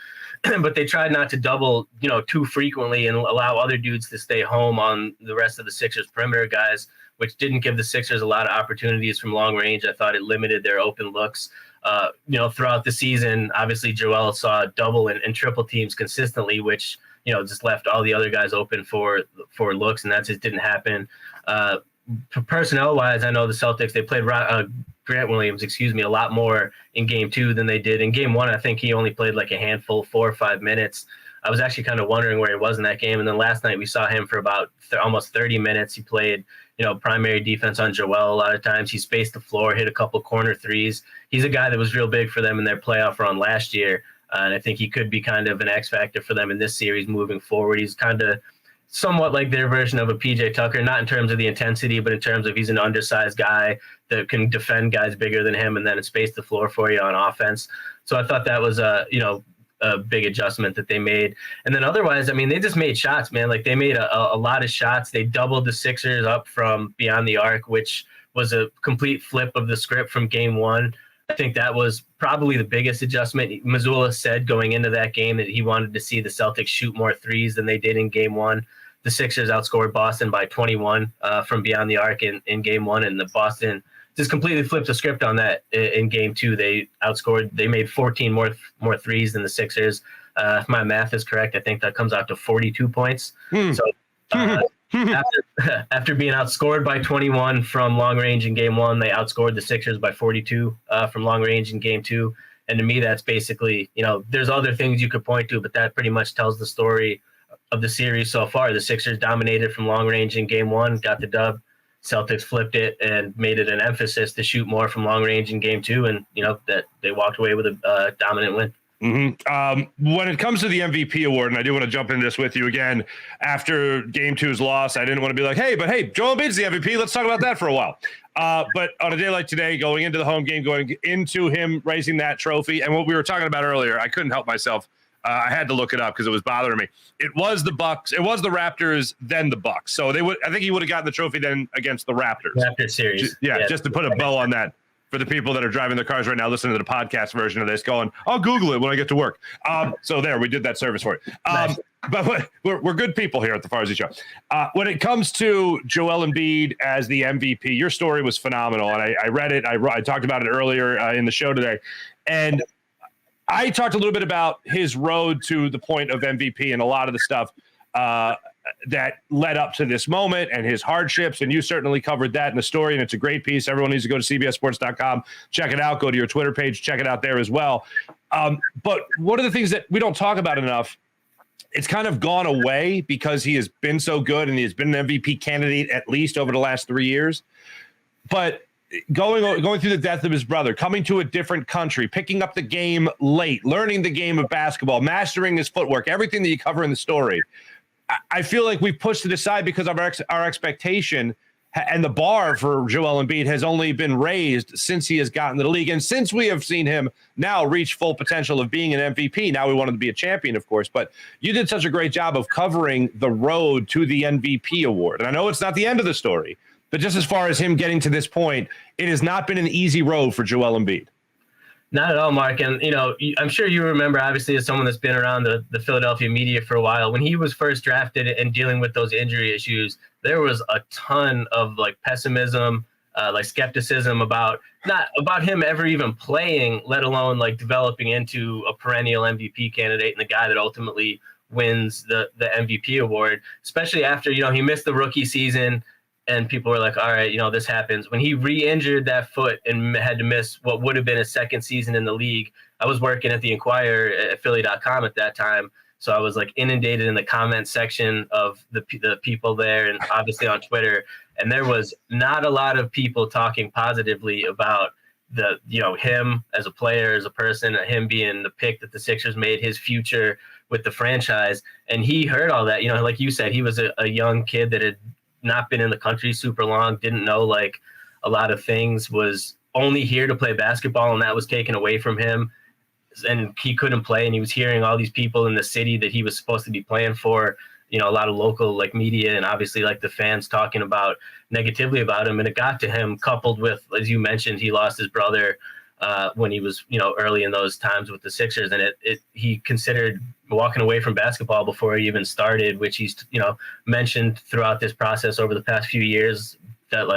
But they tried not to double, too frequently and allow other dudes to stay home on the rest of the Sixers perimeter guys, which didn't give the Sixers a lot of opportunities from long range. I thought it limited their open looks. Throughout the season, obviously Joel saw double and triple teams consistently, which, just left all the other guys open for looks, and that just didn't happen. Personnel-wise, I know the Celtics, they played Grant Williams, a lot more in game two than they did in game one. I think he only played like a handful, 4 or 5 minutes. I was actually kind of wondering where he was in that game. And then last night we saw him for about almost 30 minutes. He played, primary defense on Joel a lot of times. He spaced the floor, hit a couple corner threes. He's a guy that was real big for them in their playoff run last year. And I think he could be kind of an X factor for them in this series moving forward. He's kind of somewhat like their version of a PJ Tucker, not in terms of the intensity, but in terms of he's an undersized guy that can defend guys bigger than him and then space the floor for you on offense. So I thought that was a big adjustment that they made. And then otherwise, they just made shots, man. Like they made a lot of shots. They doubled the Sixers up from beyond the arc, which was a complete flip of the script from game one. I think that was probably the biggest adjustment. Mazzulla said going into that game that he wanted to see the Celtics shoot more threes than they did in game one. The Sixers outscored Boston by 21 from beyond the arc in game one, and the Boston just completely flipped the script on that in game two. They made 14 more threes than the Sixers. If my math is correct, I think that comes out to 42 points. So after being outscored by 21 from long range in game one, they outscored the Sixers by 42 from long range in game two. And to me, that's basically, there's other things you could point to, but that pretty much tells the story of the series so far. The Sixers dominated from long range in game one, got the dub. Celtics flipped it and made it an emphasis to shoot more from long range in game two. And, that they walked away with a dominant win. Mm-hmm. When it comes to the MVP award, and I do want to jump into this with you again, after game two's loss, I didn't want to be like, hey, Joel Embiid's the MVP. Let's talk about that for a while. But on a day like today, going into the home game, going into him raising that trophy, and what we were talking about earlier, I couldn't help myself. I had to look it up because it was bothering me. It was the Bucks. It was the Raptors, then the Bucks. So I think he would have gotten the trophy then against the Raptors. Raptors series. Just to put a bow on that. for the people that are driving their cars right now, listening to the podcast version of this, going, I'll Google it when I get to work. So there, we did that service for you. Nice. But we're good people here at the Farzy Show. When it comes to Joel Embiid as the MVP, your story was phenomenal, and I read it. I talked about it earlier in the show today, and I talked a little bit about his road to the point of MVP and a lot of the stuff that led up to this moment and his hardships. And you certainly covered that in the story. And it's a great piece. Everyone needs to go to cbssports.com, check it out, go to your Twitter page, check it out there as well. But one of the things that we don't talk about enough, it's kind of gone away because he has been so good and he has been an MVP candidate at least over the last 3 years. But going through the death of his brother, coming to a different country, picking up the game late, learning the game of basketball, mastering his footwork, everything that you cover in the story, I feel like we've pushed it aside because of our expectation, and the bar for Joel Embiid has only been raised since he has gotten to the league. And since we have seen him now reach full potential of being an MVP, now we want him to be a champion, of course. But you did such a great job of covering the road to the MVP award. And I know it's not the end of the story, but just as far as him getting to this point, it has not been an easy road for Joel Embiid. Not at all, Mark. And, I'm sure you remember, obviously, as someone that's been around the Philadelphia media for a while, when he was first drafted and dealing with those injury issues, there was a ton of pessimism, skepticism about him ever even playing, let alone developing into a perennial MVP candidate and the guy that ultimately wins the MVP award, especially after, he missed the rookie season. And people were like, all right, this happens. When he re-injured that foot and had to miss what would have been his second season in the league, I was working at the Inquirer at Philly.com at that time. So I was inundated in the comment section of the people there and obviously on Twitter. And there was not a lot of people talking positively about him as a player, as a person, him being the pick that the Sixers made, his future with the franchise. And he heard all that, like you said, he was a young kid that had not been in the country super long, didn't know a lot of things, was only here to play basketball, and that was taken away from him, and he couldn't play. And he was hearing all these people in the city that he was supposed to be playing for, a lot of local media and obviously the fans talking about negatively about him. And it got to him, coupled with, as you mentioned, he lost his brother when he was early in those times with the Sixers, and he considered walking away from basketball before he even started, which he's mentioned throughout this process over the past few years, that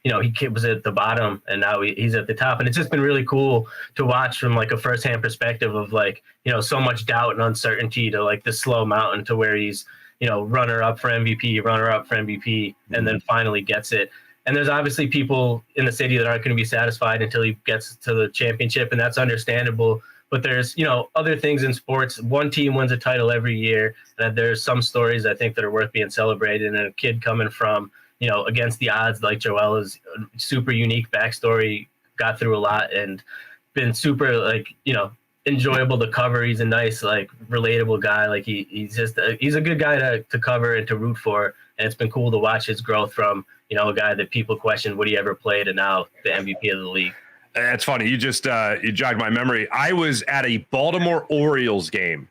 he was at the bottom and now he's at the top. And it's just been really cool to watch from a firsthand perspective of so much doubt and uncertainty to the slow mountain to where he's runner up for MVP, and then finally gets it. And there's obviously people in the city that aren't going to be satisfied until he gets to the championship, and that's understandable. But there's, other things in sports. One team wins a title every year. That there's some stories I think that are worth being celebrated. And a kid coming from, against the odds like Joel is a super unique backstory, got through a lot and been super enjoyable to cover. He's a nice, relatable guy. He's a good guy to cover and to root for. And it's been cool to watch his growth from, a guy that people questioned would he ever play to now the MVP of the league. That's funny. You just you jogged my memory. I was at a Baltimore Orioles game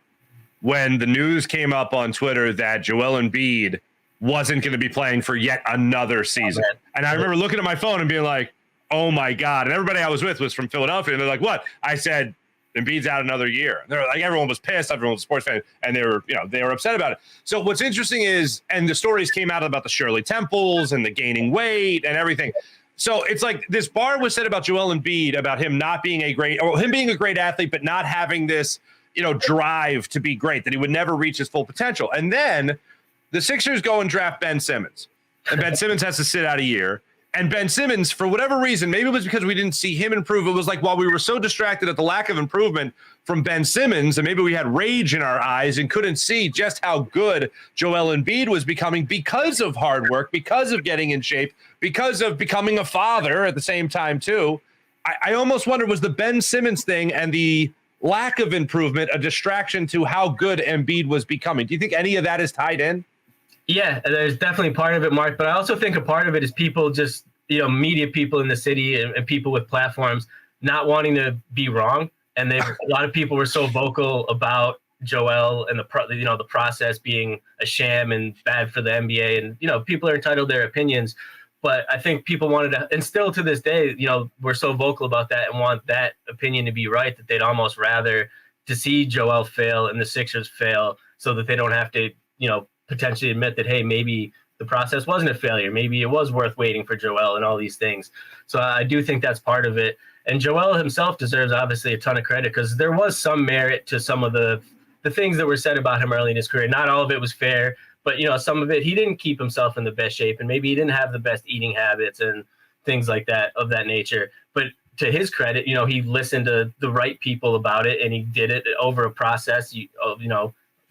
when the news came up on Twitter that Joel Embiid wasn't going to be playing for yet another season. And I remember looking at my phone and being like, oh my God. And everybody I was with was from Philadelphia. And they're like, what? I said, Embiid's out another year. And they're everyone was pissed. Everyone was a sports fan, and they were upset about it. So what's interesting is, and the stories came out about the Shirley Temples and the gaining weight and everything. So it's this bar was said about Joel Embiid, about him not being him being a great athlete, but not having this, drive to be great, that he would never reach his full potential. And then the Sixers go and draft Ben Simmons, and Ben Simmons has to sit out a year. And Ben Simmons, for whatever reason, maybe it was because we didn't see him improve. It was while we were so distracted at the lack of improvement from Ben Simmons, and maybe we had rage in our eyes and couldn't see just how good Joel Embiid was becoming because of hard work, because of getting in shape, because of becoming a father at the same time, too. I almost wonder, was the Ben Simmons thing and the lack of improvement a distraction to how good Embiid was becoming? Do you think any of that is tied in? Yeah, there's definitely part of it, Mark. But I also think a part of it is people just, media people in the city and people with platforms not wanting to be wrong. And a lot of people were so vocal about Joel and the process being a sham and bad for the NBA. And, people are entitled to their opinions. But I think people wanted to, and still to this day, we're so vocal about that and want that opinion to be right that they'd almost rather to see Joel fail and the Sixers fail so that they don't have to, potentially admit that, hey, maybe the process wasn't a failure. Maybe it was worth waiting for Joel and all these things. So I do think that's part of it. And Joel himself deserves obviously a ton of credit because there was some merit to some of the things that were said about him early in his career. Not all of it was fair, but some of it, he didn't keep himself in the best shape, and maybe he didn't have the best eating habits and things like that of that nature. But to his credit, he listened to the right people about it, and he did it over a process.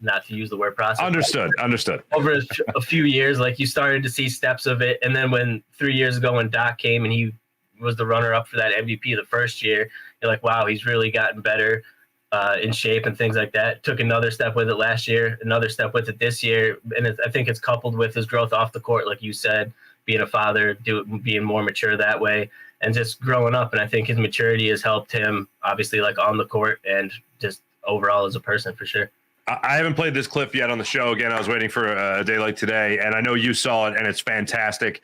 Not to use the word process. Understood. Over a few years, like you started to see steps of it, and then when 3 years ago when Doc came and he was the runner-up for that MVP the first year, you're like, wow, he's really gotten better in shape and things like that. Took another step with it last year, another step with it this year, and I think it's coupled with his growth off the court, like you said, being a father, being more mature that way, and just growing up. And I think his maturity has helped him, obviously, like on the court and just overall as a person, for sure. I haven't played this clip yet on the show. Again, I was waiting for a day like today, and I know you saw it, and it's fantastic.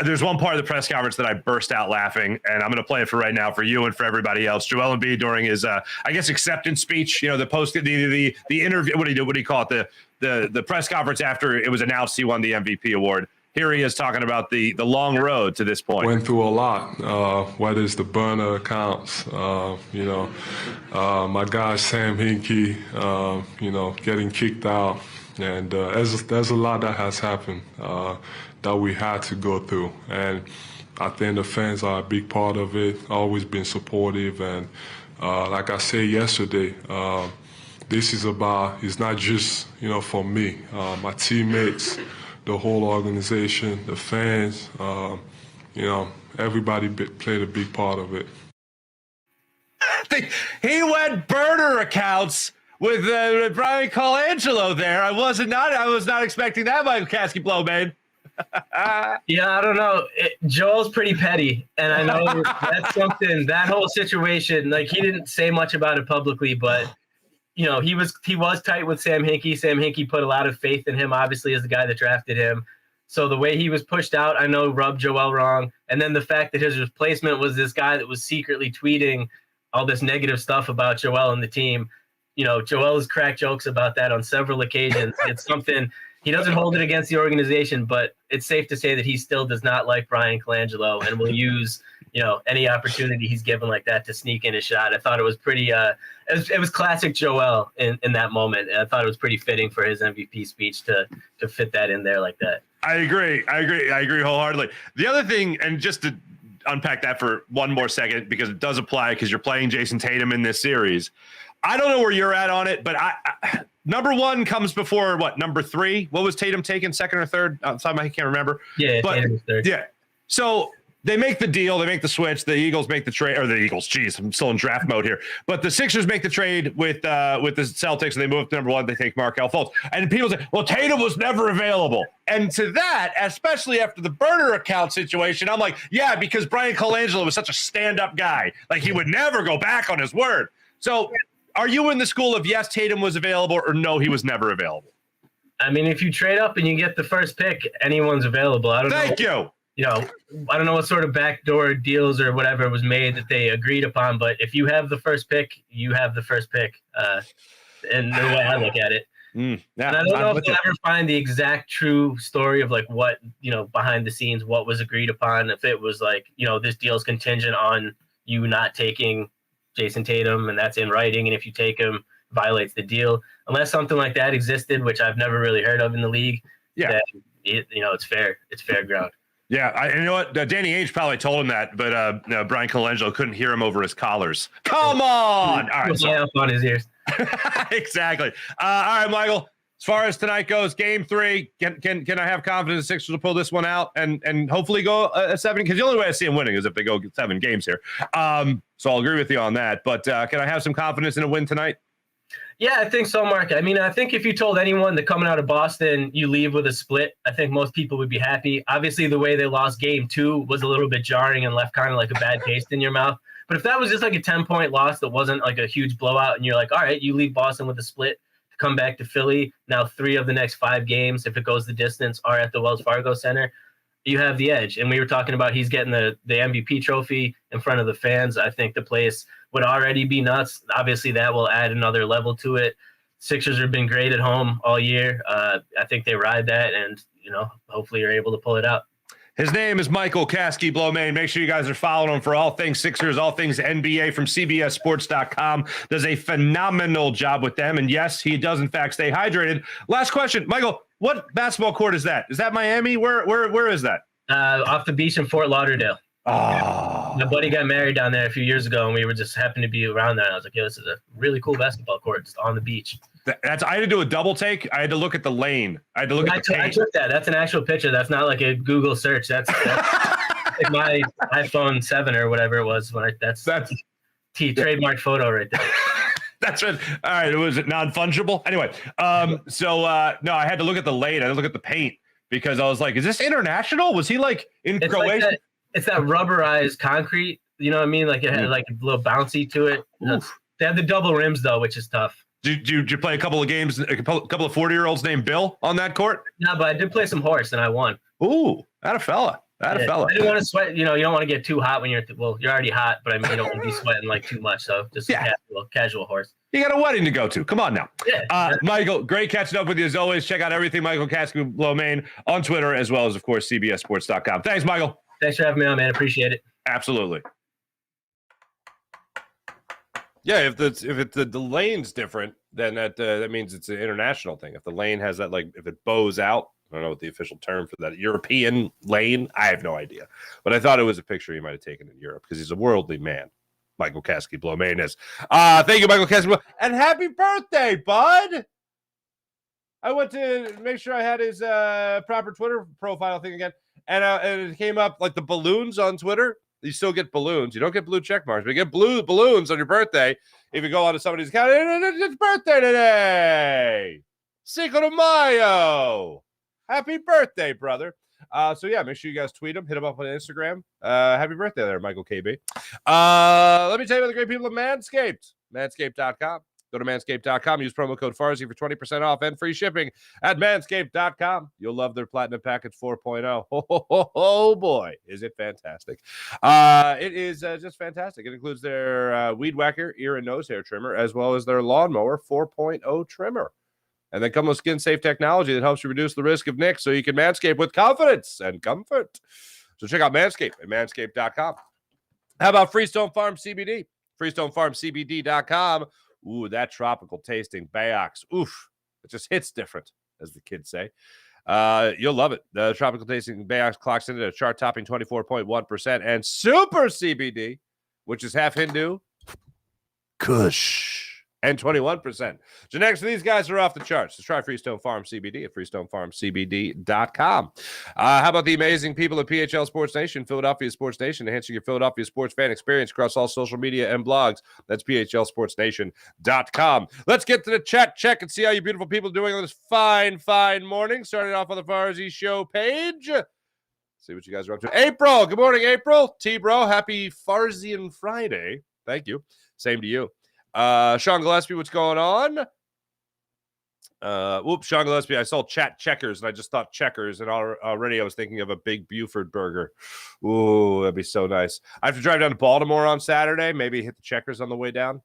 There's one part of the press conference that I burst out laughing, and I'm going to play it for right now for you and for everybody else. Joel Embiid during his, acceptance speech, the post, the interview. What do you call it? The press conference after it was announced he won the MVP award. Here he is talking about the long road to this point. Went through a lot, whether it's the burner accounts, my guy Sam Hinkie, getting kicked out. And there's a lot that has happened that we had to go through. And I think the fans are a big part of it, always been supportive. And like I said yesterday, this is it's not just, for me, my teammates, the whole organization, the fans, everybody played a big part of it. He went burner accounts with Brian Colangelo there. I was not expecting that Michael Kasky blow, man. Yeah, I don't know. Joel's pretty petty, and I know that's something. That whole situation, like he didn't say much about it publicly, but he was tight with Sam Hinkie. Sam Hinkie put a lot of faith in him, obviously, as the guy that drafted him. So the way he was pushed out, I know rubbed Joel wrong. And then the fact that his replacement was this guy that was secretly tweeting all this negative stuff about Joel and the team. Joel has cracked jokes about that on several occasions. It's something he doesn't hold it against the organization, but it's safe to say that he still does not like Brian Colangelo and will use any opportunity he's given like that to sneak in a shot. I thought it was pretty it was classic Joel in that moment. And I thought it was pretty fitting for his MVP speech to fit that in there like that. I agree wholeheartedly. The other thing, and just to unpack that for one more second, because it does apply because you're playing Jason Tatum in this series. I don't know where you're at on it, but I number one comes before what? Number three? What was Tatum taking, second or third? I can't remember. Yeah, but Tatum was third. Yeah. So they make the deal, they make the switch. The Eagles make the trade, or the Eagles. Geez, I'm still in draft mode here. But the Sixers make the trade with the Celtics, and they move up to number one. They take Markelle Fultz, and people say, "Well, Tatum was never available." And to that, especially after the burner account situation, I'm like, "Yeah," because Brian Colangelo was such a stand-up guy, like he would never go back on his word. So, are you in the school of yes, Tatum was available, or no, he was never available? I mean, if you trade up and you get the first pick, anyone's available. I don't know. Thank you. I don't know what sort of backdoor deals or whatever was made that they agreed upon, but if you have the first pick, you have the first pick. And the way I look at it. Yeah, and I don't know if we'll ever find the exact true story of like what, behind the scenes, what was agreed upon. If it was like, this deal is contingent on you not taking Jason Tatum and that's in writing. And if you take him, violates the deal. Unless something like that existed, which I've never really heard of in the league. Yeah. It's fair. It's fair ground. Yeah, and you know what? Danny Ainge probably told him that, but Brian Colangelo couldn't hear him over his collars. Come on! All right, so. Up on his ears. Exactly. All right, Michael. As far as tonight goes, Game 3. Can I have confidence the Sixers will pull this one out and hopefully go a 7? Because the only way I see them winning is if they go 7 games here. So I'll agree with you on that. But can I have some confidence in a win tonight? Yeah, I think so, Mark. I mean, I think if you told anyone that coming out of Boston, you leave with a split, I think most people would be happy. Obviously, the way they lost Game 2 was a little bit jarring and left kind of like a bad taste in your mouth. But if that was just like a 10-point loss that wasn't like a huge blowout and you're like, all right, you leave Boston with a split, come back to Philly. Now 3 of the next 5 games, if it goes the distance, are at the Wells Fargo Center. you have the edge. And we were talking about he's getting the MVP trophy in front of the fans. I think the place would already be nuts. Obviously, that will add another level to it. Sixers have been great at home all year. I think they ride that, and hopefully you're able to pull it out. His name is Michael Kasky-Blomain. Make sure you guys are following him for all things Sixers, all things NBA from CBSSports.com. Does a phenomenal job with them. And yes, he does in fact stay hydrated. Last question, Michael, what basketball court is that? Is that Miami? Where is that? Off the beach in Fort Lauderdale. Oh. My buddy got married down there a few years ago, and we were just happened to be around there. And I was like, yo, this is a really cool basketball court just on the beach. I had to do a double take. I had to look at the lane. I had to look at the paint. I took that. That's an actual picture. That's not like a Google search. That's like my iPhone 7 or whatever it was. That's trademark photo right there. That's right. All right. Was it non-fungible? Anyway, no, I had to look at the lane. I had to look at the paint because I was like, is this international? Was he like in Croatia? Like it's that rubberized concrete. You know what I mean? Like it had like a little bouncy to it. They have the double rims though, which is tough. Did you play a couple of games, a couple of 40-year-olds named Bill on that court? No, but I did play some horse and I won. Ooh, that a fella. I didn't want to sweat. You don't want to get too hot when you're already hot, but I mean, you don't want to be sweating like too much. So just a casual horse. You got a wedding to go to. Come on now. Yeah. Michael, great catching up with you as always. Check out everything Michael Kasky-Blomain on Twitter, as well as, of course, CBSSports.com. Thanks, Michael. Thanks for having me on, man. Appreciate it. Absolutely. Yeah, if the lane's different, then that means it's an international thing. If the lane has that, like, if it bows out, I don't know what the official term for that European lane. I have no idea, but I thought it was a picture he might have taken in Europe because he's a worldly man. Michael Kasky-Blomain is. Thank you, Michael Kasky-Blomain, and happy birthday, bud. I went to make sure I had his proper Twitter profile thing again, and it came up like the balloons on Twitter. You still get balloons. You don't get blue check marks, but you get blue balloons on your birthday. If you go onto somebody's account, it's birthday today. Cinco de Mayo. Happy birthday, brother. So yeah, make sure you guys tweet him, hit him up on Instagram. Happy birthday there, Michael KB. Let me tell you about the great people at Manscaped. Manscaped.com. Go to manscaped.com. Use promo code Farzy for 20% off and free shipping at manscaped.com. You'll love their Platinum Package 4.0. Oh, boy, is it fantastic. It is just fantastic. It includes their Weed Whacker ear and nose hair trimmer, as well as their Lawnmower 4.0 trimmer. And they come with skin-safe technology that helps you reduce the risk of nicks so you can manscape with confidence and comfort. So check out Manscaped at manscaped.com. How about Freestone Farm CBD? FreestoneFarmCBD.com. Ooh, that tropical tasting Bayox. Oof, it just hits different, as the kids say. You'll love it. The tropical tasting Bayox clocks in at a chart-topping 24.1%, and Super CBD, which is half Hindu, Kush, and 21%. Genetics for these guys are off the charts. So try Freestone Farm CBD at FreestoneFarmCBD.com. How about the amazing people at PHL Sports Nation, Philadelphia Sports Nation, enhancing your Philadelphia sports fan experience across all social media and blogs. That's PHLSportsNation.com. Let's get to the chat check and see how you beautiful people are doing on this fine morning. Starting off on the Farzy Show page. See what you guys are up to. April. Good morning, April. T-Bro. Happy Farzian Friday. Thank you. Same to you. Sean Gillespie, what's going on? Sean Gillespie, I saw chat checkers, and I just thought checkers, and already I was thinking of a big Buford burger. Ooh, that'd be so nice. I have to drive down to Baltimore on Saturday, maybe hit the checkers on the way down.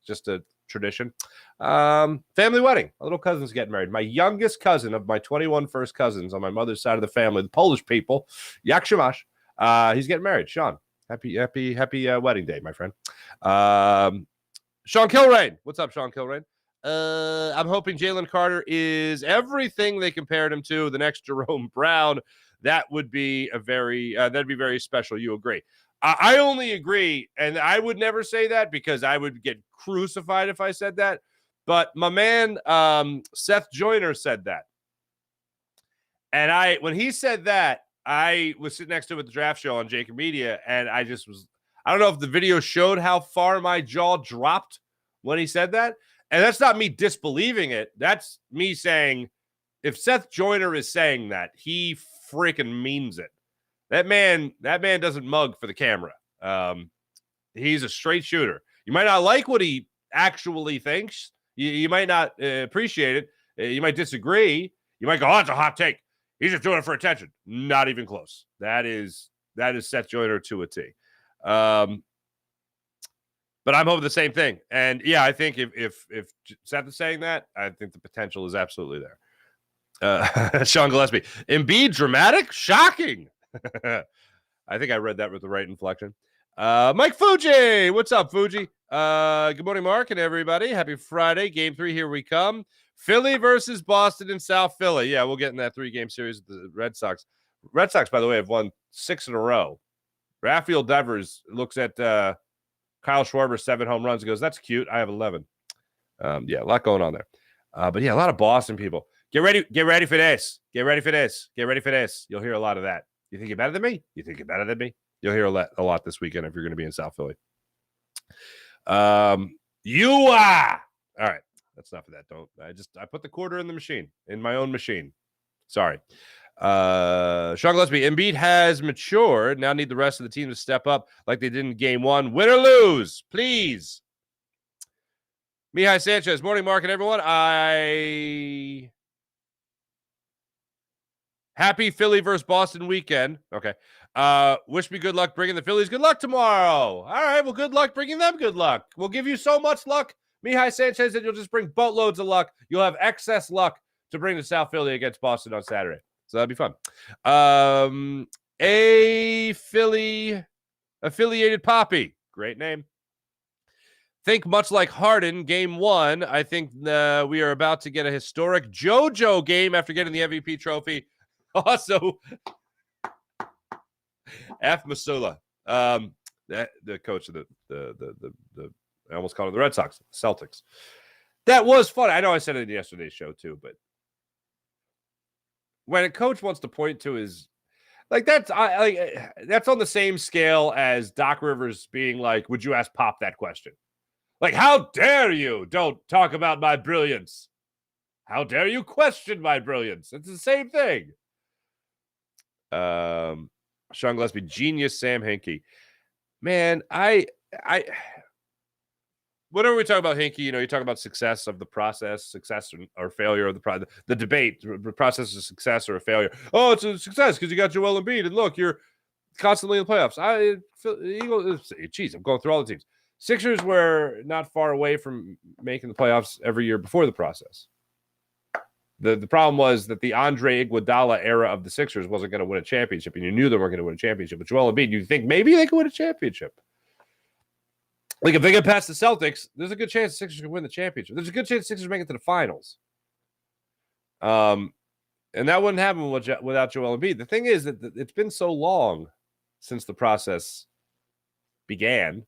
Just a tradition. Family wedding. My little cousin's getting married. My youngest cousin of my 21 first cousins on my mother's side of the family, the Polish people, Yak Shamash, he's getting married. Sean, happy wedding day, my friend. Sean Kilrain. What's up, Sean Kilrain? I'm hoping Jalen Carter is everything they compared him to, the next Jerome Brown. That would be that'd be very special. You agree? I only agree, and I would never say that because I would get crucified if I said that. But my man, Seth Joyner said that. And when he said that, I was sitting next to him at the draft show on Jacob Media, and I don't know if the video showed how far my jaw dropped when he said that. And that's not me disbelieving it. That's me saying, if Seth Joyner is saying that, he freaking means it. That man doesn't mug for the camera. He's a straight shooter. You might not like what he actually thinks. You might not appreciate it. You might disagree. You might go, oh, it's a hot take. He's just doing it for attention. Not even close. That is Seth Joyner to a T. But I'm hoping the same thing. And yeah, I think if Seth is saying that, I think the potential is absolutely there. Sean Gillespie, Embiid dramatic, shocking. I think I read that with the right inflection. Mike Fuji, what's up, Fuji? Good morning, Mark, and everybody. Happy Friday. Game 3, here we come. Philly versus Boston in South Philly. Yeah, we'll get in that 3-game series with the Red Sox. Red Sox, by the way, have won 6 in a row. Rafael Devers looks at Kyle Schwarber's 7 home runs and goes, that's cute. I have 11. Yeah, a lot going on there. But yeah, a lot of Boston people. Get ready for this. Get ready for this. Get ready for this. You'll hear a lot of that. You think you're better than me? You think you're better than me? You'll hear a lot this weekend if you're going to be in South Philly. You are. All right. That's enough of that. I put the quarter in the machine, in my own machine. Sorry. Sean Gillespie, Embiid has matured. Now need the rest of the team to step up like they did in game 1. Win or lose, please. Mihai Sanchez, morning, Mark, and everyone. Happy Philly versus Boston weekend. Okay. Wish me good luck bringing the Phillies good luck tomorrow. All right. Well, good luck bringing them good luck. We'll give you so much luck, Mihai Sanchez, that you'll just bring boatloads of luck. You'll have excess luck to bring to South Philly against Boston on Saturday. So that'd be fun. A Philly affiliated Poppy. Great name. Think much like Harden, game 1. I think we are about to get a historic JoJo game after getting the MVP trophy. Also, F. Masula, the coach of the I almost called it the Red Sox, Celtics. That was fun. I know I said it in yesterday's show too, but when a coach wants to point to his that's on the same scale as Doc Rivers being like, "Would you ask Pop that question?" Like, how dare you don't talk about my brilliance? How dare you question my brilliance? It's the same thing. Sean Gillespie, genius Sam Hinkie. Man, whenever we talk about Hinkie, you talk about success of the process, success or failure of the debate, the process of success or a failure. Oh, it's a success because you got Joel Embiid, and look, you're constantly in the playoffs. I'm going through all the teams. Sixers were not far away from making the playoffs every year before the process. The problem was that the Andre Iguodala era of the Sixers wasn't going to win a championship, and you knew they weren't going to win a championship. But Joel Embiid, you think maybe they could win a championship. Like, if they get past the Celtics, there's a good chance the Sixers can win the championship. There's a good chance the Sixers make it to the finals. And that wouldn't happen without Joel Embiid. The thing is that it's been so long since the process began.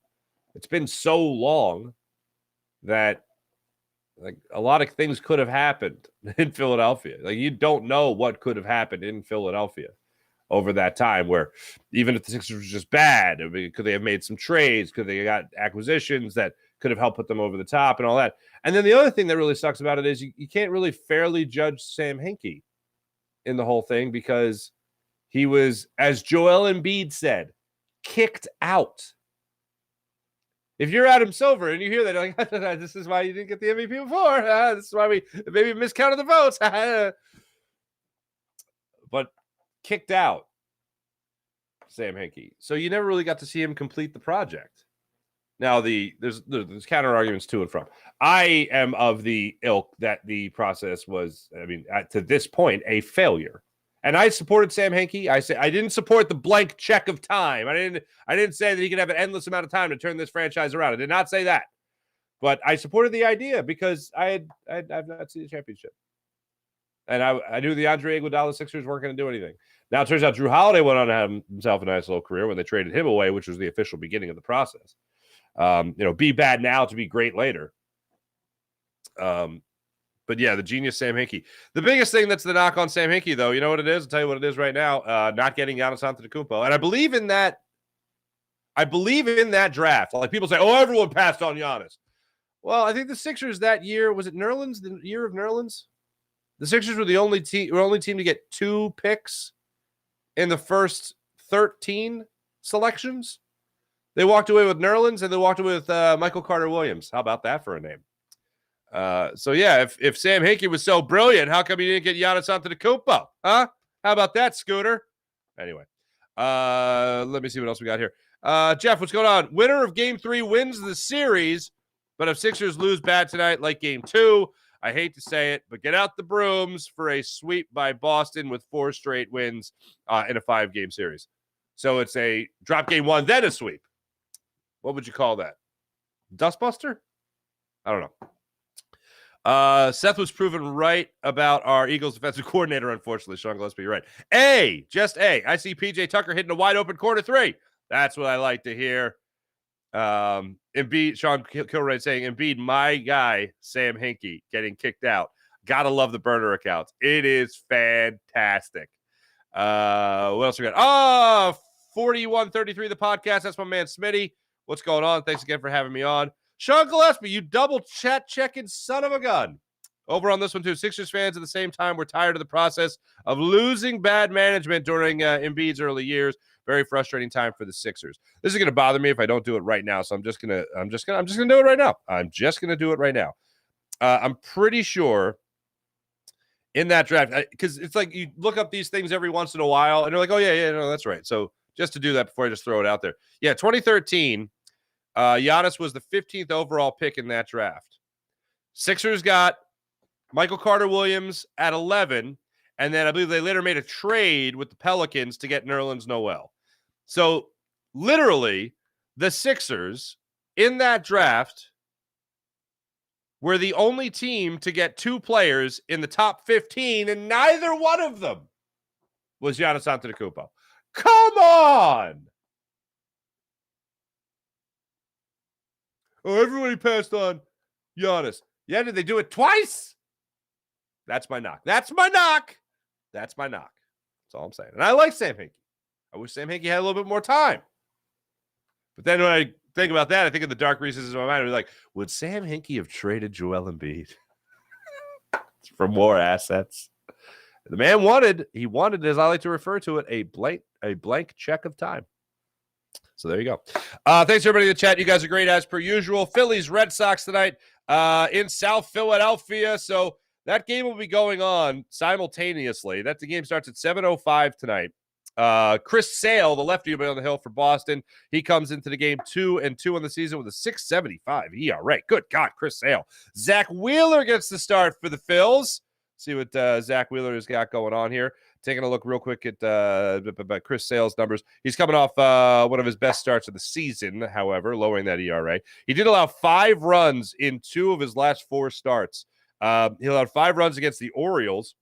It's been so long that a lot of things could have happened in Philadelphia. You don't know what could have happened in Philadelphia over that time, where even if the Sixers were just bad, could they have made some trades? Could they have got acquisitions that could have helped put them over the top and all that? And then the other thing that really sucks about it is you can't really fairly judge Sam Hinkie in the whole thing, because he was, as Joel Embiid said, kicked out. If you're Adam Silver and you hear that, you're like, this is why you didn't get the MVP before. This is why we maybe miscounted the votes. But kicked out, Sam Hinkie. So you never really got to see him complete the project. Now, there's counter arguments to and from. I am of the ilk that the process was, to this point, a failure. And I supported Sam Hinkie. I didn't support the blank check of time. I didn't say that he could have an endless amount of time to turn this franchise around. I did not say that. But I supported the idea because I've not seen the championship. And I knew the Andre Iguodala Sixers weren't going to do anything. Now it turns out Drew Holiday went on to have himself a nice little career when they traded him away, which was the official beginning of the process. Be bad now to be great later. But yeah, the genius Sam Hinkie. The biggest thing that's the knock on Sam Hinkie, though, you know what it is? I'll tell you what it is right now. Not getting Giannis Antetokounmpo. And I believe in that draft. Like, people say, oh, everyone passed on Giannis. Well, I think the Sixers that year, was it Nerlens? The year of Nerlens? The Sixers were the only team to get 2 picks in the first 13 selections. They walked away with Nerlens, and they walked away with Michael Carter-Williams. How about that for a name? So yeah, if Sam Hinkie was so brilliant, how come he didn't get Giannis Antetokounmpo? Huh? How about that, Scooter? Anyway, let me see what else we got here. Jeff, what's going on? Winner of Game 3 wins the series, but if Sixers lose bad tonight, like Game 2, I hate to say it, but get out the brooms for a sweep by Boston with 4 straight wins in a 5-game series. So it's a drop Game 1, then a sweep. What would you call that? Dustbuster? I don't know. Seth was proven right about our Eagles defensive coordinator, unfortunately. Sean Gillespie, you're right. Just A. I see PJ Tucker hitting a wide open corner 3. That's what I like to hear. Embiid, Sean Kilroy saying, Embiid, my guy, Sam Hinkie, getting kicked out. Gotta love the burner accounts. It is fantastic. What else we got? 4133, the podcast. That's my man Smitty. What's going on? Thanks again for having me on. Sean Gillespie, you double chat checking son of a gun. Over on this one, too. Sixers fans at the same time were tired of the process of losing bad management during Embiid's early years. Very frustrating time for the Sixers. This is going to bother me if I don't do it right now, so I'm just gonna do it right now. I'm just gonna do it right now. I'm pretty sure in that draft, because it's like you look up these things every once in a while, and you're like, oh yeah, no, that's right. So just to do that before I just throw it out there, 2013, Giannis was the 15th overall pick in that draft. Sixers got Michael Carter-Williams at 11, and then I believe they later made a trade with the Pelicans to get Nerlens Noel. So literally, the Sixers in that draft were the only team to get 2 players in the top 15, and neither one of them was Giannis Antetokounmpo. Come on! Oh, everybody passed on Giannis. Yeah, did they do it twice? That's my knock. That's all I'm saying. And I like Sam Hinkie. I wish Sam Hinkie had a little bit more time. But then when I think about that, I think of the dark recesses of my mind. I was like, would Sam Hinkie have traded Joel Embiid for more assets? The man wanted, as I like to refer to it, a blank check of time. So there you go. Thanks everybody in the chat. You guys are great as per usual. Phillies, Red Sox tonight in South Philadelphia. So that game will be going on simultaneously. The game starts at 7:05 tonight. Chris Sale, the lefty, will be on the hill for Boston. He comes into the game 2-2 on the season with a 6.75 ERA. Good God, Chris Sale. Zach Wheeler gets the start for the Phils. See what Zach Wheeler has got going on here. Taking a look real quick at Chris Sale's numbers. He's coming off one of his best starts of the season, however, lowering that ERA. He did allow 5 runs in 2 of his last 4 starts. He allowed 5 runs against the Orioles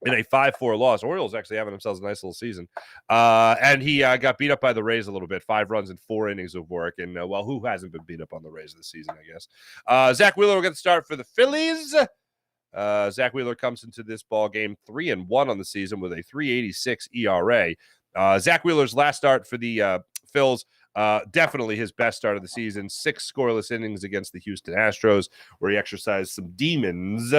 in a 5-4 loss. Orioles actually having themselves a nice little season. And he got beat up by the Rays a little bit. 5 runs in 4 innings of work. And, who hasn't been beat up on the Rays this season, I guess? Zach Wheeler will get the start for the Phillies. Zach Wheeler comes into this ball game 3-1 on the season with a 3.86 ERA. Zach Wheeler's last start for the Phils, definitely his best start of the season. 6 scoreless innings against the Houston Astros, where he exercised some demons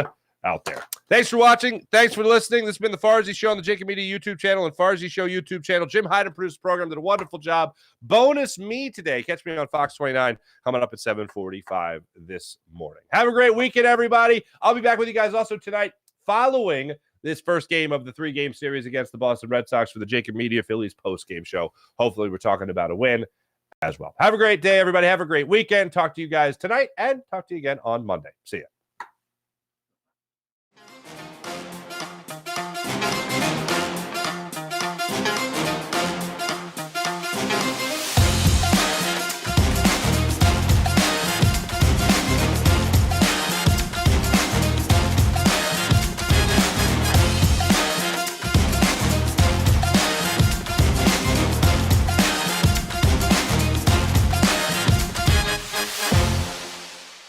out there. Thanks for watching. Thanks for listening. This has been the Farzy Show on the Jacob Media YouTube channel and Farzy Show YouTube channel. Jim Hyden produced the program, did a wonderful job. Bonus me today. Catch me on Fox 29 coming up at 7:45 this morning. Have a great weekend, everybody. I'll be back with you guys also tonight following this first game of the 3-game series against the Boston Red Sox for the Jacob Media Phillies post-game show. Hopefully we're talking about a win as well. Have a great day, everybody. Have a great weekend. Talk to you guys tonight and talk to you again on Monday. See ya.